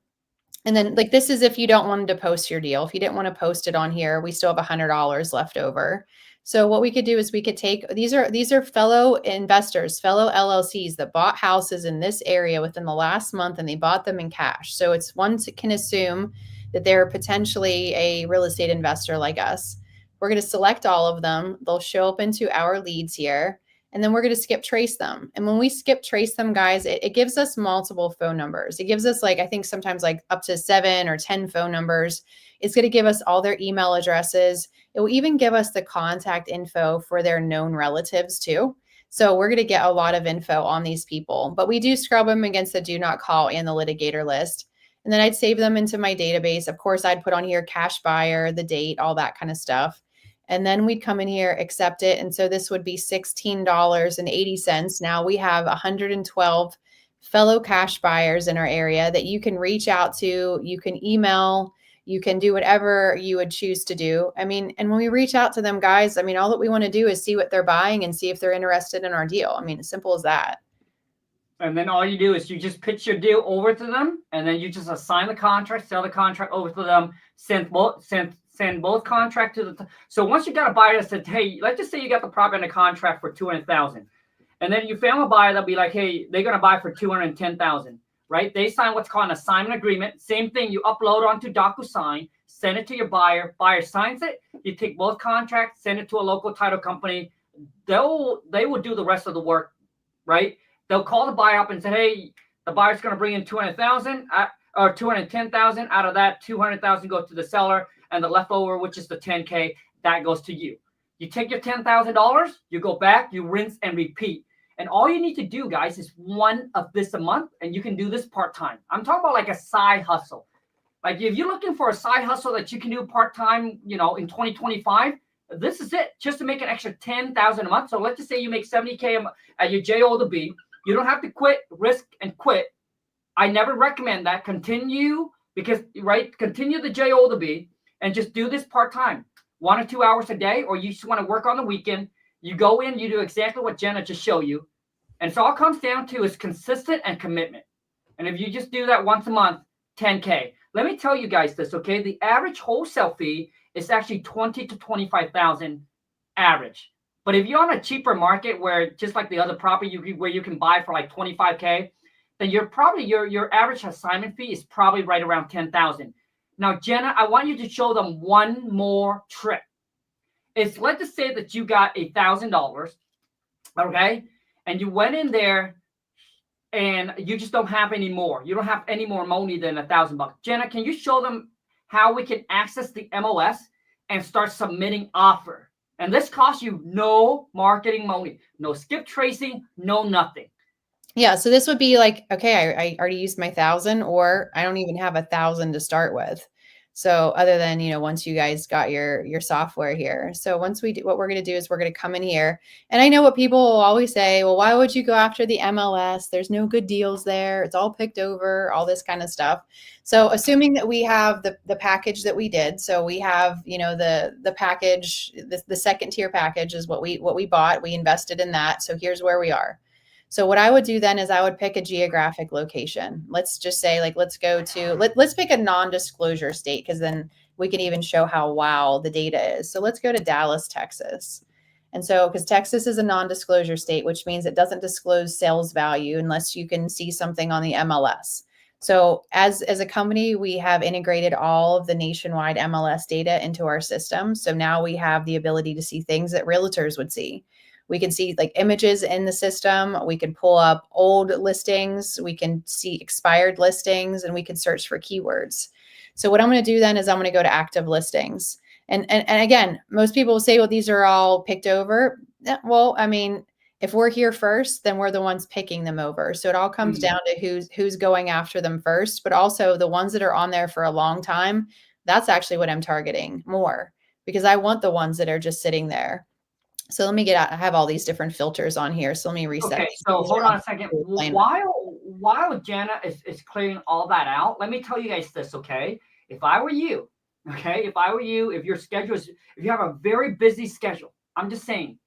And then like, this is if you don't want to post your deal. If you didn't want to post it on here, we still have $100 left over. So what we could do is we could take, these are fellow investors, fellow LLCs that bought houses in this area within the last month, and they bought them in cash. So it's one can assume that they're potentially a real estate investor like us. We're going to select all of them. They'll show up into our leads here, and then we're going to skip trace them. And when we skip trace them, guys, it gives us multiple phone numbers. It gives us like, I think sometimes like up to 7 or 10 phone numbers. It's going to give us all their email addresses. It will even give us the contact info for their known relatives too. So we're going to get a lot of info on these people, but we do scrub them against the do not call and the litigator list. And then I'd save them into my database. Of course, I'd put on here cash buyer, the date, all that kind of stuff. And then we'd come in here, accept it. And so this would be $16.80. Now we have 112 fellow cash buyers in our area that you can reach out to. You can email, you can do whatever you would choose to do. I mean, and when we reach out to them, guys, I mean, all that we want to do is see what they're buying and see if they're interested in our deal. I mean, as simple as that. And then all you do is you just pitch your deal over to them, and then you just assign the contract, sell the contract over to them, send both contract to the. So once you got a buyer that said, hey, let's just say you got the property in a contract for $200,000, and then you found a buyer that'll be like, hey, they're gonna buy for $210,000, right? They sign what's called an assignment agreement. Same thing, you upload onto DocuSign, send it to your buyer. Buyer signs it. You take both contracts, send it to a local title company. They will do the rest of the work, right? They'll call the buyer up and say, hey, the buyer's going to bring in $200,000 or $210,000. Out of that, $200,000 goes to the seller, and the leftover, which is the $10K, that goes to you. You take your $10,000, you go back, you rinse and repeat. And all you need to do, guys, is one of this a month, and you can do this part-time. I'm talking about like a side hustle. Like if you're looking for a side hustle that you can do part-time, in 2025, this is it, just to make an extra $10,000 a month. So let's just say you make $70K at your JO to B. You don't have to quit, risk, and quit. I never recommend that. Continue continue the JO to B and just do this part-time, 1 or 2 hours a day, or you just want to work on the weekend. You go in, you do exactly what Jenna just showed you. And so all it comes down to is consistent and commitment. And if you just do that once a month, $10K. Let me tell you guys this, okay? The average wholesale fee is actually $20,000 to $25,000 average. But if you're on a cheaper market where just like the other property where you can buy for like $25K, then you're probably your average assignment fee is probably right around $10,000. Now, Jenna, I want you to show them one more trick. It's let's just say that you got $1,000, okay, and you went in there and you just don't have any more. You don't have any more money than $1,000. Jenna, can you show them how we can access the MLS and start submitting offer? And this costs you no marketing money, no skip tracing, no nothing. Yeah. So this would be like, okay, I already used my 1,000, or I don't even have 1,000 to start with. So other than, once you guys got your software here. So once we do, what we're going to do is we're going to come in here. And I know what people will always say, well, why would you go after the MLS? There's no good deals there. It's all picked over, all this kind of stuff. So assuming that we have the package that we did. So we have, the package, the second tier package is what we bought. We invested in that. So here's where we are. So what I would do then is I would pick a geographic location. Let's just say, like, let's pick a non-disclosure state, because then we can even show how wow the data is. So let's go to Dallas, Texas. And so, because Texas is a non-disclosure state, which means it doesn't disclose sales value unless you can see something on the MLS. So as a company, we have integrated all of the nationwide MLS data into our system. So now we have the ability to see things that realtors would see. We can see like images in the system. We can pull up old listings. We can see expired listings, and we can search for keywords. So what I'm going to do then is I'm going to go to active listings. And again, most people will say, well, these are all picked over. Well, I mean, if we're here first, then we're the ones picking them over. So it all comes down to who's going after them first, but also the ones that are on there for a long time. That's actually what I'm targeting more, because I want the ones that are just sitting there. So let me get out. I have all these different filters on here. So let me reset. Okay, so hold on a second. While Jenna is clearing all that out, let me tell you guys this, okay? If I were you, if your schedule is, if you have a very busy schedule, I'm just saying,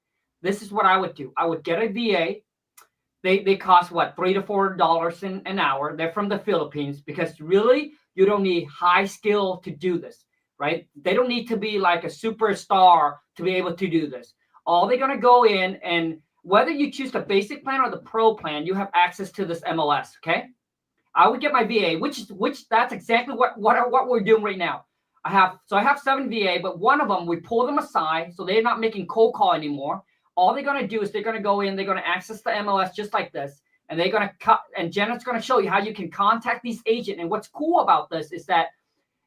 this is what I would do. I would get a VA. They cost what, $3 to $4 an hour. They're from the Philippines, because really you don't need high skill to do this, right? They don't need to be like a superstar to be able to do this. All they're going to go in, and whether you choose the basic plan or the pro plan, you have access to this MLS. Okay. I would get my VA, which that's exactly what we're doing right now. I have 7 VA, but one of them, we pull them aside. So they're not making cold call anymore. All they're going to do is they're going to go in, they're going to access the MLS just like this. And they're going to cut, and Jenna's going to show you how you can contact these agents. And what's cool about this is that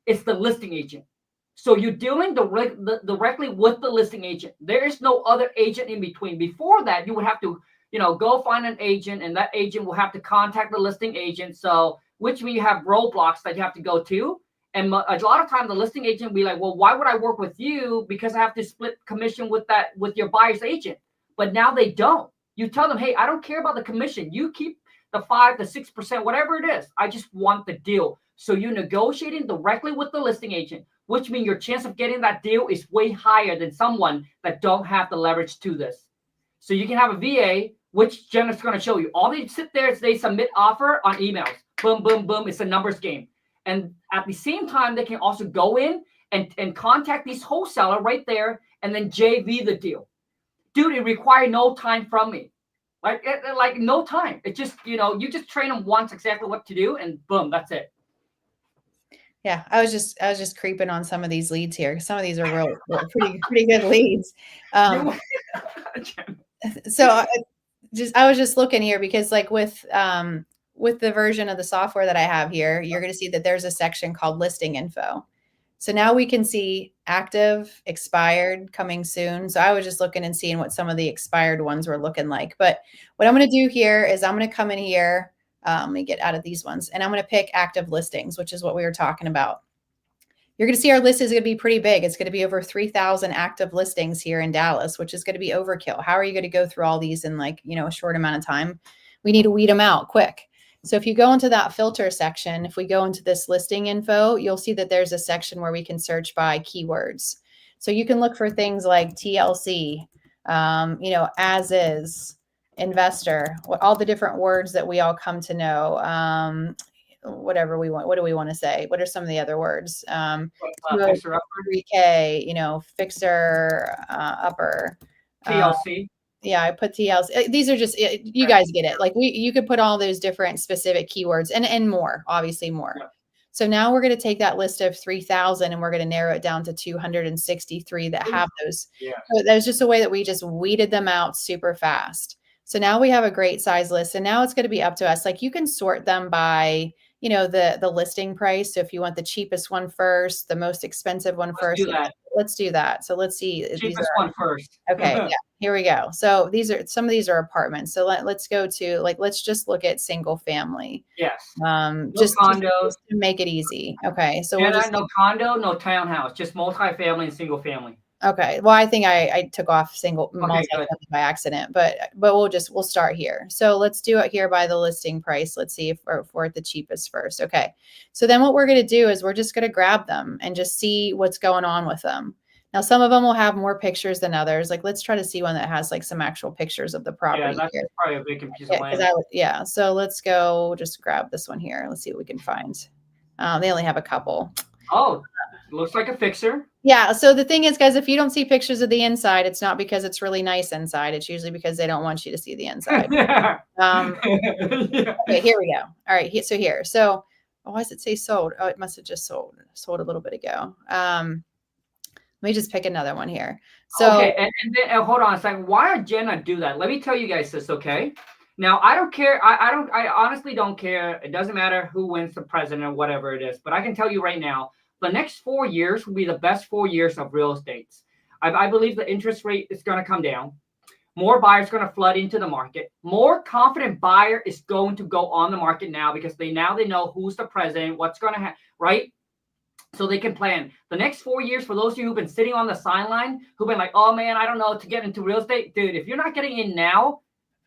it's the listing agent. So you're dealing directly with the listing agent. There is no other agent in between. Before that, you would have to, go find an agent, and that agent will have to contact the listing agent. So, which means you have roadblocks that you have to go to. And a lot of times the listing agent will be like, well, why would I work with you? Because I have to split commission with your buyer's agent. But now they don't. You tell them, hey, I don't care about the commission. You keep the 5 to 6%, whatever it is. I just want the deal. So you're negotiating directly with the listing agent, which means your chance of getting that deal is way higher than someone that don't have the leverage to this. So you can have a VA, which Jenna's going to show you. All they sit there is they submit offer on emails. Boom, boom, boom. It's a numbers game. And at the same time, they can also go in and contact these wholesaler right there, and then JV the deal. Dude, it requires no time from me. Like no time. It just, you just train them once exactly what to do, and boom, that's it. Yeah, I was just creeping on some of these leads here. Some of these are real pretty good leads. So I was just looking here, because like with the version of the software that I have here, you're going to see that there's a section called listing info. So now we can see active, expired, coming soon. So I was just looking and seeing what some of the expired ones were looking like. But what I'm going to do here is I'm going to come in here. Let me get out of these ones, and I'm going to pick active listings, which is what we were talking about. You're going to see our list is going to be pretty big. It's going to be over 3,000 active listings here in Dallas, which is going to be overkill. How are you going to go through all these in a short amount of time? We need to weed them out quick. So if you go into that filter section, if we go into this listing info, you'll see that there's a section where we can search by keywords. So you can look for things like TLC, as is, investor, all the different words that we all come to know, whatever we want. What do we want to say? What are some of the other words? Fixer upper. 3K, fixer upper. TLC. Yeah, I put TLC. These are just, you guys get it. Like you could put all those different specific keywords and more, obviously more. Yeah. So now we're going to take that list of 3,000 and we're going to narrow it down to 263 that have those. Yeah. So that was just a way that we just weeded them out super fast. So now we have a great size list, and now it's going to be up to us. Like you can sort them by, you know, the listing price. So if you want the cheapest one first, the most expensive one Let's first, do that. let's do that. So let's see. These Cheapest are one first. okay. Yeah, here we go. So some of these are apartments. So let's go to like let's just look at single family. Yes. No Just condos. to make it easy. Okay, so we'll Jenna, just no condo, no townhouse, just multifamily and single family. okay. Well, I think I took off single Okay, good. multifamily by accident, but we'll start here. So let's do it here by the listing price. Let's see if we're at the cheapest first. Okay. So then what we're going to do is we're just going to grab them and just see what's going on with them. Now, some of them will have more pictures than others. Like, let's try to see one that has like some actual pictures of the property. Yeah, that's here. probably a vacant piece of land. Yeah. So let's go just grab this one here. Let's see what we can find. They only have a couple. Oh, looks like a fixer. Yeah. So the thing is, guys, if you don't see pictures of the inside, it's not because it's really nice inside. It's usually because they don't want you to see the inside. Yeah. Okay, here we go. All right. So here. So why does it say sold? Oh, it must have just sold a little bit ago. Let me just pick another one here. So okay, and then hold on a second. Why did Jenna do that? Let me tell you guys this, okay? Now I don't care. I honestly don't care. It doesn't matter who wins the president or whatever it is. But I can tell you right now, the next 4 years will be the best 4 years of real estate. I believe the interest rate is going to come down. More buyers going to flood into the market. More confident buyer is going to go on the market now because they know who's the president, what's going to happen, right? So they can plan the next 4 years. For those of you who've been sitting on the sideline, who've been like, oh man, I don't know to get into real estate. Dude, if you're not getting in now,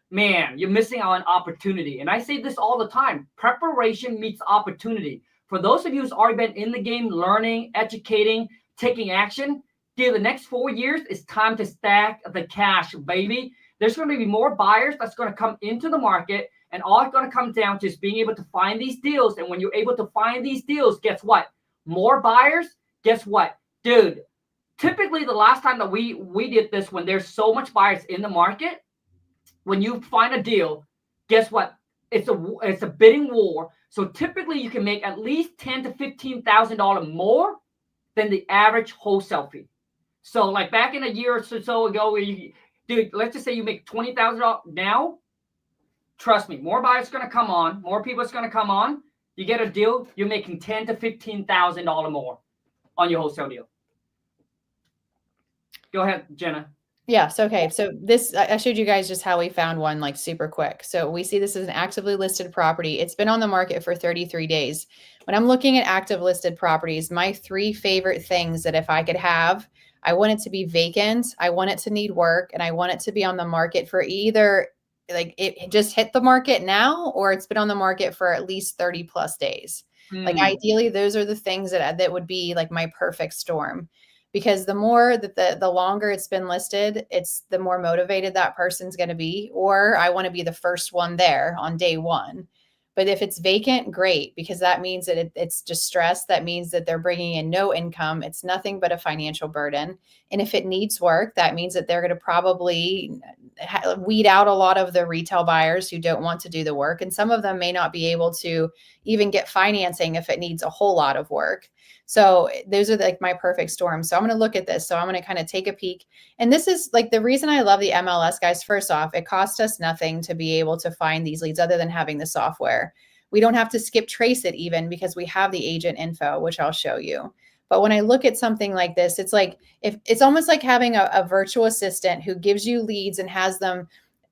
man, you're missing out on opportunity. And I say this all the time, preparation meets opportunity. For those of you who's already been in the game, learning, educating, taking action, dude, the next 4 years is time to stack the cash, baby. There's going to be more buyers that's going to come into the market, and all it's going to come down to is being able to find these deals. And when you're able to find these deals, guess what? More buyers, guess what? Dude, typically the last time that we did this, when there's so much buyers in the market, when you find a deal, guess what? It's a bidding war. So typically you can make at least $10,000 to $15,000 more than the average wholesale fee. So like back in a year or so ago, where dude, let's just say you make $20,000 now. Trust me, more buyers are going to come on, more people is going to come on. You get a deal, you're making $10,000 to $15,000 more on your wholesale deal. Go ahead, Jenna. Yes. Okay. So this, I showed you guys just how we found one like super quick. So we see this is an actively listed property. It's been on the market for 33 days. When I'm looking at active listed properties, my 3 favorite things that if I could have, I want it to be vacant, I want it to need work, and I want it to be on the market for either like it just hit the market now, or it's been on the market for at least 30 plus days. Like ideally, those are the things that would be like my perfect storm. Because the more that the longer it's been listed, it's the more motivated that person's going to be, or I want to be the first one there on day one. But if it's vacant, great, because that means that it's just stress. That means that they're bringing in no income. It's nothing but a financial burden. And if it needs work, that means that they're going to probably weed out a lot of the retail buyers who don't want to do the work. And some of them may not be able to even get financing if it needs a whole lot of work. So those are like my perfect storm. So I'm going to look at this. So I'm going to kind of take a peek. And this is like the reason I love the MLS, guys. First off, it cost us nothing to be able to find these leads other than having the software. We don't have to skip trace it even because we have the agent info, which I'll show you. But when I look at something like this, it's like if it's almost like having a virtual assistant who gives you leads and has them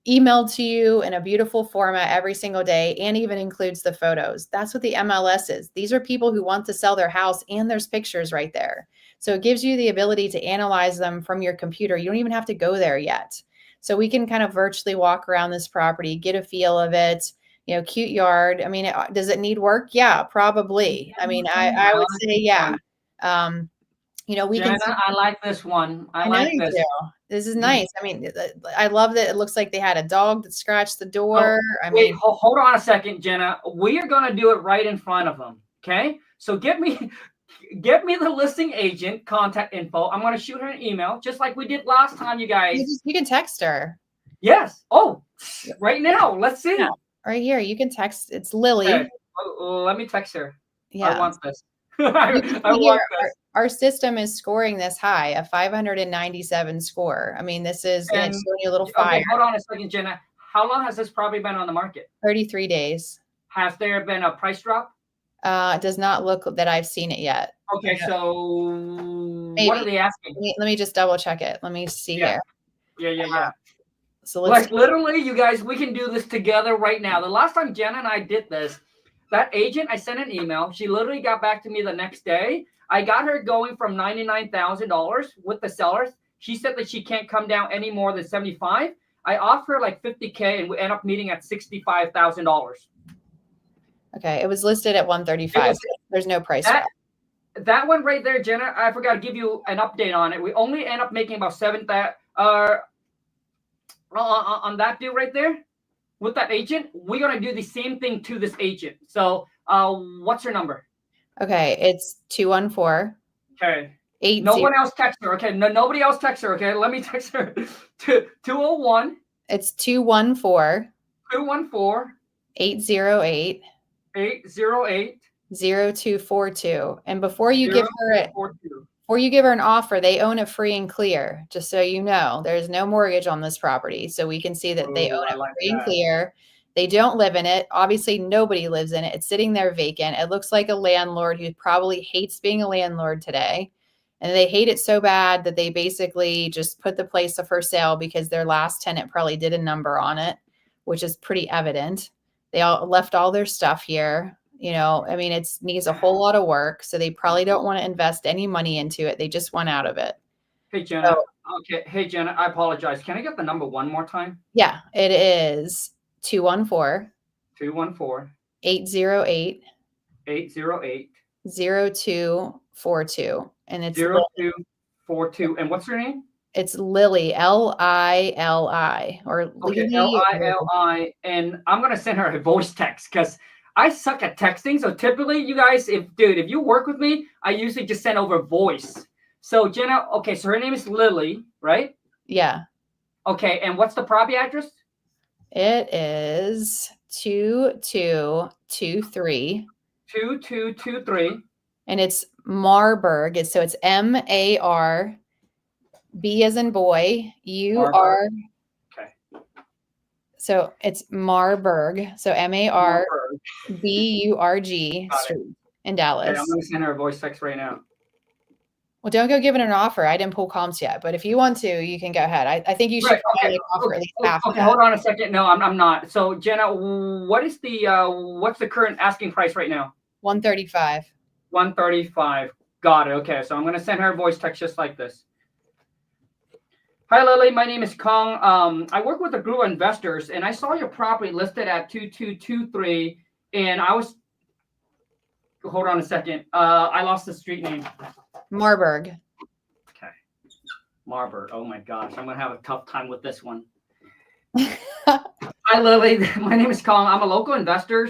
emailed to you in a beautiful format every single day and even includes the photos. That's what the MLS is. These are people who want to sell their house and there's pictures right there. So it gives you the ability to analyze them from your computer. You don't even have to go there yet. So we can kind of virtually walk around this property, get a feel of it, you know, cute yard. I mean, does it need work? Yeah, probably. I mean, I would say, yeah. You know, we Jenna, can. I like this one. I know like you this. do. This is nice. I mean, I love that it looks like they had a dog that scratched the door. Oh, wait, hold on a second, Jenna. We are going to do it right in front of them. Okay. So get me the listing agent contact info. I'm going to shoot her an email just like we did last time, you guys. You can text her. Yes. Oh, right now. Let's see. Yeah, right here. You can text. It's Lily. Okay. Let me text her. Yeah. I want this. I want this. Our system is scoring this high, a 597 score. I mean, this is it's showing you a little fire. Okay, hold on a second, Jenna. how long has this property been on the market? 33 days. Has there been a price drop? It does not look that I've seen it yet. Okay, so Maybe. what are they asking? Let me just double check it. Let me see here. Yeah. So let's like literally, you guys, we can do this together right now. The last time Jenna and I did this, that agent, I sent an email. She literally got back to me the next day. I got her going from $99,000 with the sellers. She said that she can't come down any more than 75. I offer her like 50K and we end up meeting at $65,000. Okay, it was listed at 135. There's no price drop. That one right there, Jenna, I forgot to give you an update on it. We only end up making about on that deal right there with that agent. We're gonna do the same thing to this agent. So what's her number? Okay, it's 214. Okay. 80. No one else text her. Okay. No, nobody else text her. Okay. Let me text her. 201. It's 214. 214. 808. 808. 0242. And before you give her an offer, they own it free and clear. Just so you know, there's no mortgage on this property. So we can see that they own it free and clear. They don't live in it. Obviously, nobody lives in it. It's sitting there vacant. It looks like a landlord who probably hates being a landlord today. And they hate it so bad that they basically just put the place up for sale because their last tenant probably did a number on it, which is pretty evident. They all left all their stuff here. You know, I mean, it needs a whole lot of work. So they probably don't want to invest any money into it. They just want out of it. Hey, Jenna. Okay. Hey, Jenna, I apologize. Can I get the number one more time? Yeah, it is 214. 214. 808. 808. 0242. And it's 0242. And what's her name? It's Lily, Lili, or okay, Lili. And I'm gonna send her a voice text because I suck at texting. So typically, you guys, if you work with me, I usually just send over voice. So Jenna, okay, so her name is Lily, right? Yeah. Okay, and what's the property address? It is 2223. 2223. And it's Marburg. So it's MAR, B as in boy, UR. Okay. So it's Marburg. So MARBURG Street in Dallas. Okay, I'm going to send her a voice text right now. Well, don't go give it an offer. I didn't pull comps yet, but if you want to, you can go ahead. I think you should offer at least half. Okay, hold on a second. No, I'm not. So Jenna, what's the current asking price right now? 135. 135. Got it. Okay, so I'm going to send her a voice text just like this. Hi, Lily. My name is Khang. I work with a group of investors, and I saw your property listed at 2223, and I was. Hold on a second. I lost the street name. Marburg. Okay. Marburg. Oh my gosh, I'm gonna have a tough time with this one. Hi, Lily. My name is Khang. I'm a local investor,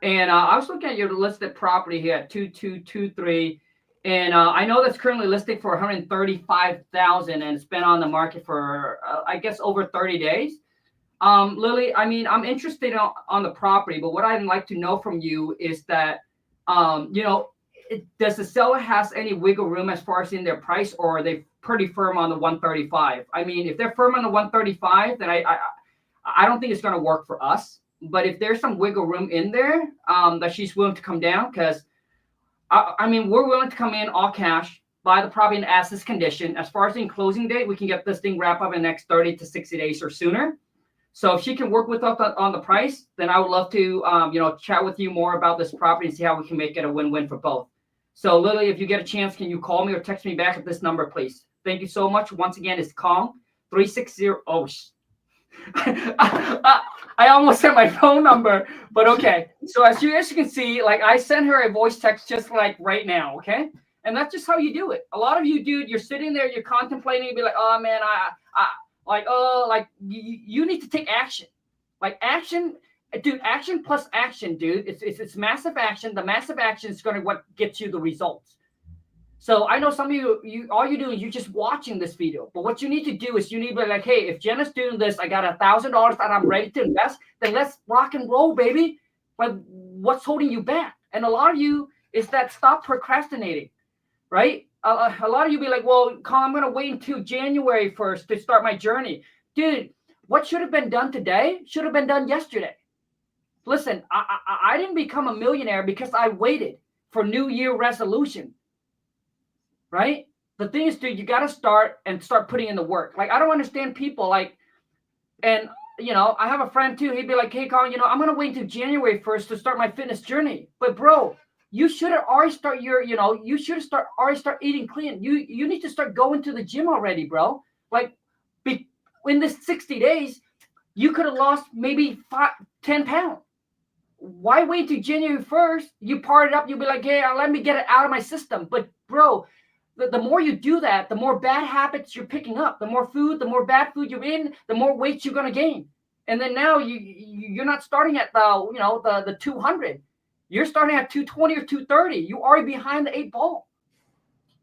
and I was looking at your listed property here at 2223. And I know that's currently listed for $135,000, and it's been on the market for, I guess, over 30 days. Lily, I mean, I'm interested on the property, but what I'd like to know from you is that, does the seller has any wiggle room as far as in their price, or are they pretty firm on the 135? I mean, if they're firm on the 135, then I don't think it's going to work for us. But if there's some wiggle room in there that she's willing to come down, because I mean, we're willing to come in all cash, buy the property in as-is condition. As far as in closing date, we can get this thing wrapped up in the next 30 to 60 days or sooner. So if she can work with us on the price, then I would love to, chat with you more about this property and see how we can make it a win-win for both. So Lily, if you get a chance, can you call me or text me back at this number, please? Thank you so much. Once again, it's Khang 360. Oh, I almost said my phone number, but okay. So as you can see, like I sent her a voice text just like right now, okay? And that's just how you do it. A lot of you, dude, you're sitting there, you're contemplating, you'd be like, oh man, you need to take action. Like action, dude, action plus action, dude. It's massive action. The massive action is going to what gets you the results. So I know some of you all you do is you're just watching this video. But what you need to do is you need to be like, hey, if Jenna's doing this, I got $1,000 that I'm ready to invest, then let's rock and roll, baby. But what's holding you back? And a lot of you is that stop procrastinating, right? A lot of you be like, well, Khang, I'm going to wait until January 1st to start my journey. Dude, what should have been done today should have been done yesterday. Listen, I didn't become a millionaire because I waited for New Year resolution, right? The thing is, dude, you got to start putting in the work. Like, I don't understand people like, and you know, I have a friend too. He'd be like, hey, Khang, you know, I'm going to wait until January 1st to start my fitness journey. But bro, you should have already start already start eating clean. You need to start going to the gym already, bro. Like, in this 60 days, you could have lost maybe 10 pounds. Why wait till January 1st? You part it up. You'll be like, hey, let me get it out of my system. But bro, the more you do that, the more bad habits you're picking up. The more food, the more bad food you're in, the more weight you're going to gain. And then now you're not starting at the 200. You're starting at 220 or 230. You're already behind the 8 ball.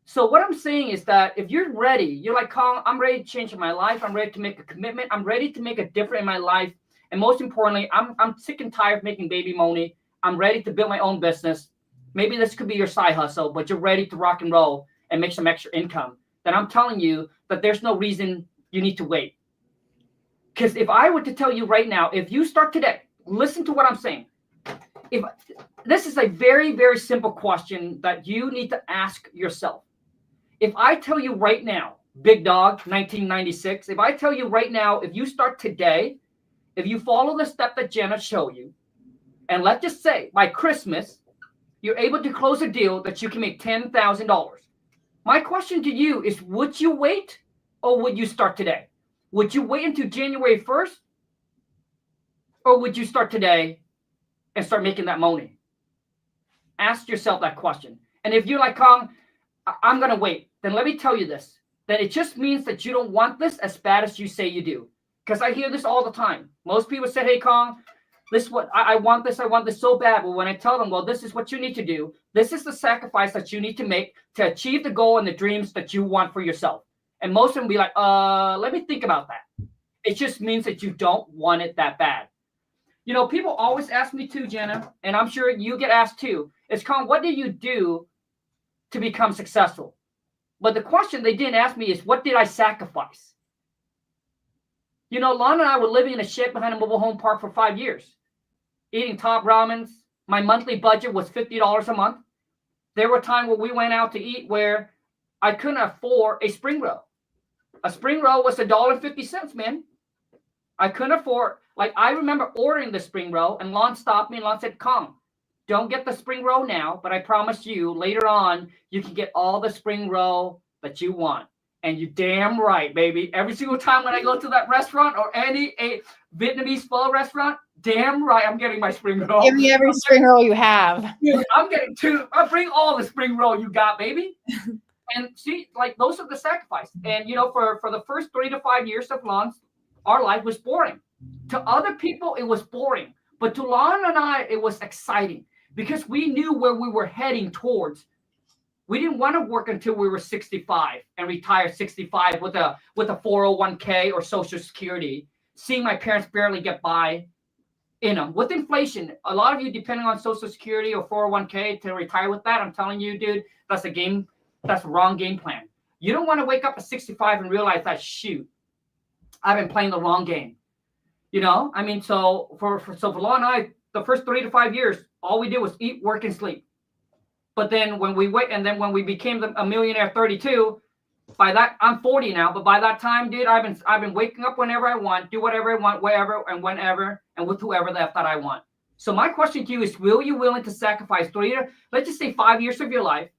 So what I'm saying is that if you're ready, you're like, Khang, I'm ready to change my life. I'm ready to make a commitment. I'm ready to make a difference in my life. And most importantly, I'm sick and tired of making baby money. I'm ready to build my own business. Maybe this could be your side hustle, but you're ready to rock and roll and make some extra income. Then I'm telling you that there's no reason you need to wait. Because if I were to tell you right now, if you start today, listen to what I'm saying. If this is a very, very simple question that you need to ask yourself. If I tell you right now, Big Dog, 1996, if I tell you right now, if you start today, if you follow the step that Jenna showed you, and let's just say by Christmas, you're able to close a deal that you can make $10,000. My question to you is, would you wait or would you start today? Would you wait until January 1st? Or would you start today and start making that money? Ask yourself that question. And if you're like, Khang, I'm going to wait, then let me tell you this. That it just means that you don't want this as bad as you say you do. Because I hear this all the time. Most people say, hey, Khang, this is what I want this so bad. But when I tell them, well, this is what you need to do. This is the sacrifice that you need to make to achieve the goal and the dreams that you want for yourself. And most of them be like, let me think about that. It just means that you don't want it that bad. You know, people always ask me too, Jenna, and I'm sure you get asked too, is, Khang, what did you do to become successful? But the question they didn't ask me is, what did I sacrifice? You know, Lon and I were living in a shed behind a mobile home park for 5 years, eating top ramens. My monthly budget was $50 a month. There were times where we went out to eat where I couldn't afford a spring roll. A spring roll was $1.50, man. I couldn't afford. Like, I remember ordering the spring roll, and Lon stopped me, and Lon said, Khang, don't get the spring roll now, but I promise you later on, you can get all the spring roll that you want. And you damn right, baby. Every single time when I go to that restaurant or any Vietnamese pho restaurant, damn right, I'm getting my spring roll. Give me every spring roll you have. Dude, I'm getting 2. I'll bring all the spring roll you got, baby. And see, like, those are the sacrifice. And, you know, for the first 3 to 5 years of Lon's, our life was boring. To other people, it was boring. But to Lon and I, it was exciting because we knew where we were heading towards. We didn't want to work until we were 65 and retire 65 with a 401k or Social Security, seeing my parents barely get by. You know, with inflation, a lot of you depending on Social Security or 401k to retire with that. I'm telling you, dude, that's the wrong game plan. You don't want to wake up at 65 and realize that, shoot, I've been playing the wrong game. You know, I mean, so for Lon and I, the first 3 to 5 years, all we did was eat, work, and sleep. But then when we became a millionaire 32, by that, I'm 40 now, but by that time, dude, I've been waking up whenever I want, do whatever I want, wherever and whenever, and with whoever that I want. So my question to you is, will you willing to sacrifice let's just say 5 years of your life?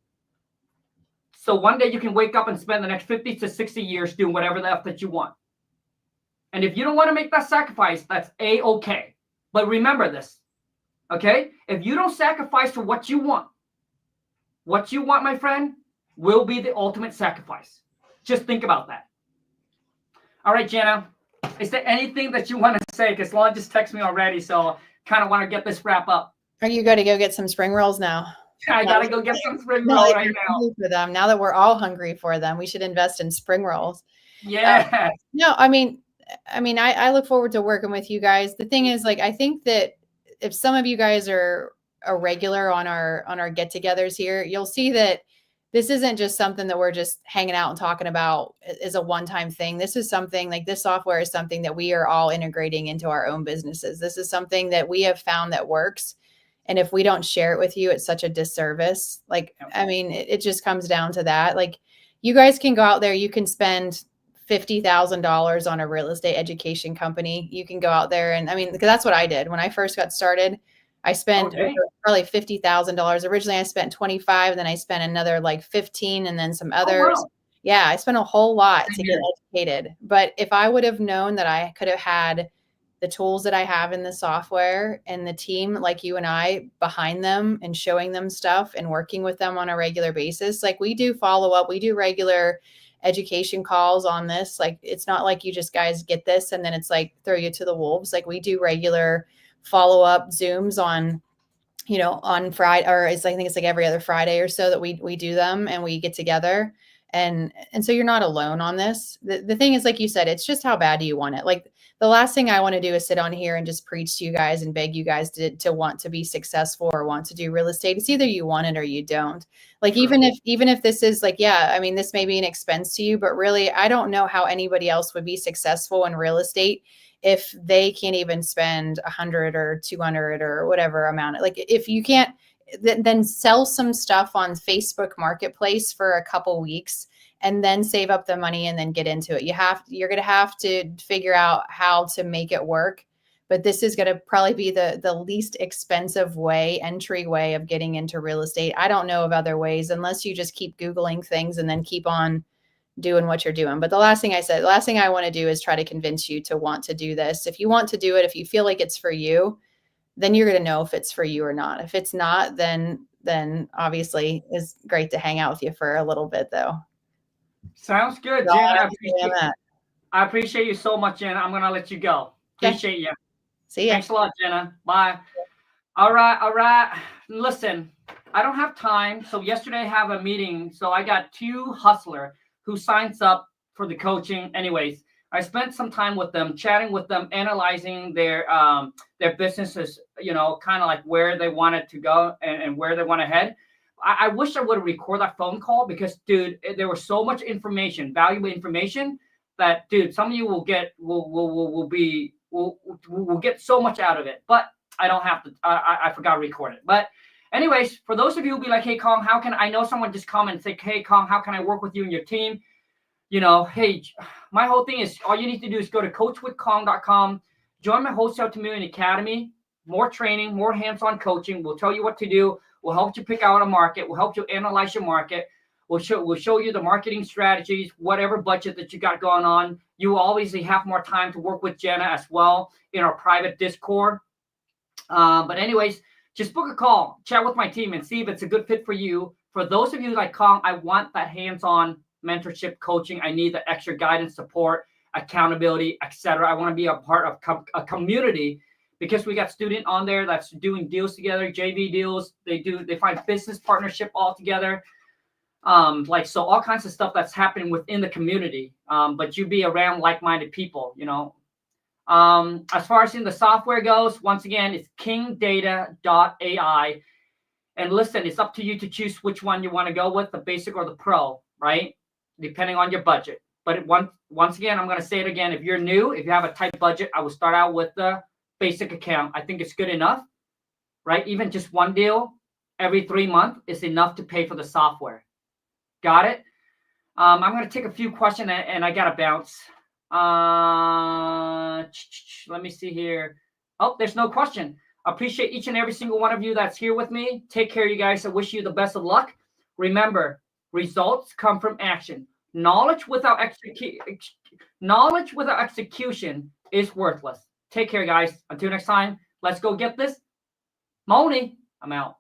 So one day you can wake up and spend the next 50 to 60 years doing whatever the F that you want. And if you don't want to make that sacrifice, that's A-okay. But remember this, okay? If you don't sacrifice for what you want, my friend, will be the ultimate sacrifice. Just think about that. All right, Jenna, is there anything that you want to say? Because Lon just texted me already, so kind of want to get this wrap up. Are you going to go get some spring rolls now? I got to go get some spring rolls right now. For them. Now that we're all hungry for them, we should invest in spring rolls. Yeah. No, I mean, I look forward to working with you guys. The thing is, like, I think that if some of you guys are a regular on our get-togethers here, you'll see that this isn't just something that we're just hanging out and talking about as a one-time thing. This is something like this software is something that we are all integrating into our own businesses. This is something that we have found that works. And if we don't share it with you, it's such a disservice. Like, I mean, it just comes down to that. Like, you guys can go out there, you can spend $50,000 on a real estate education company. You can go out there and, I mean, because that's what I did when I first got started. I spent probably $50,000. Originally, I spent 25, and then I spent another like 15, and then some others. Oh, wow. Yeah, I spent a whole lot to get educated. But if I would have known that I could have had the tools that I have in the software and the team like you and I behind them and showing them stuff and working with them on a regular basis, like we do follow up, we do regular education calls on this. Like, it's not like you just guys get this and then it's like throw you to the wolves. Like, we do regular follow-up Zooms on, you know, on Friday, or I think it's like every other Friday or so that we do them and we get together. And so you're not alone on this. The thing is, like you said, it's just how bad do you want it? Like, the last thing I want to do is sit on here and just preach to you guys and beg you guys to want to be successful or want to do real estate. It's either you want it or you don't. Like, even if this is like, yeah, I mean, this may be an expense to you, but really, I don't know how anybody else would be successful in real estate if they can't even spend 100 or 200 or whatever amount. Like, if you can't, then sell some stuff on Facebook Marketplace for a couple weeks and then save up the money and then get into it. You're going to have to figure out how to make it work. But this is going to probably be the least expensive entryway of getting into real estate. I don't know of other ways unless you just keep Googling things and then keep on doing what you're doing. But the last thing I want to do is try to convince you to want to do this. If you want to do it, if you feel like it's for you, then you're going to know if it's for you or not. If it's not, then obviously it's great to hang out with you for a little bit though. Sounds good, Jen. I appreciate you so much, Jenna. I'm going to let you go. Appreciate you. See ya. Thanks a lot, Jenna. Bye. All right. Listen, I don't have time. So yesterday I have a meeting. So I got 2 hustler who signs up for the coaching. Anyways, I spent some time with them, chatting with them, analyzing their businesses, you know, kind of like where they wanted to go and where they want to head. I wish I would have recorded that phone call because, dude, there was so much information, valuable information that, dude, some of you will get will get so much out of it. But I don't have to. I forgot to record it. But anyways, for those of you who be like, hey, Khang, how can I know someone just comment and say, hey, Khang, how can I work with you and your team? You know, hey, my whole thing is all you need to do is go to coachwithkhang.com, join my Wholesale Community Academy, more training, more hands-on coaching. We'll tell you what to do. We'll help you pick out a market. We'll help you analyze your market. We'll show you the marketing strategies, whatever budget that you got going on. You obviously have more time to work with Jenna as well in our private Discord. But anyways, just book a call, chat with my team and see if it's a good fit for you. For those of you like Khang, I want that hands-on mentorship coaching. I need the extra guidance, support, accountability, etc. I want to be a part of a community because we got student on there that's doing deals together, JV deals. They find business partnership all together. So all kinds of stuff that's happening within the community. But you be around like-minded people, you know. As far as in the software goes, once again, it's kingdata.ai. And listen, it's up to you to choose which one you want to go with, the basic or the pro, right? Depending on your budget. But once again, I'm going to say it again. If you're new, if you have a tight budget, I would start out with the basic account. I think it's good enough, right? Even just one deal every 3 months is enough to pay for the software. Got it? I'm going to take a few questions and I got to bounce. Let me see here. Oh, there's no question. Appreciate each and every single one of you that's here with me. Take care, you guys. I wish you the best of luck. Remember, results come from action. Knowledge without execution is worthless. Take care, guys. Until next time, let's go get this. Moni, I'm out.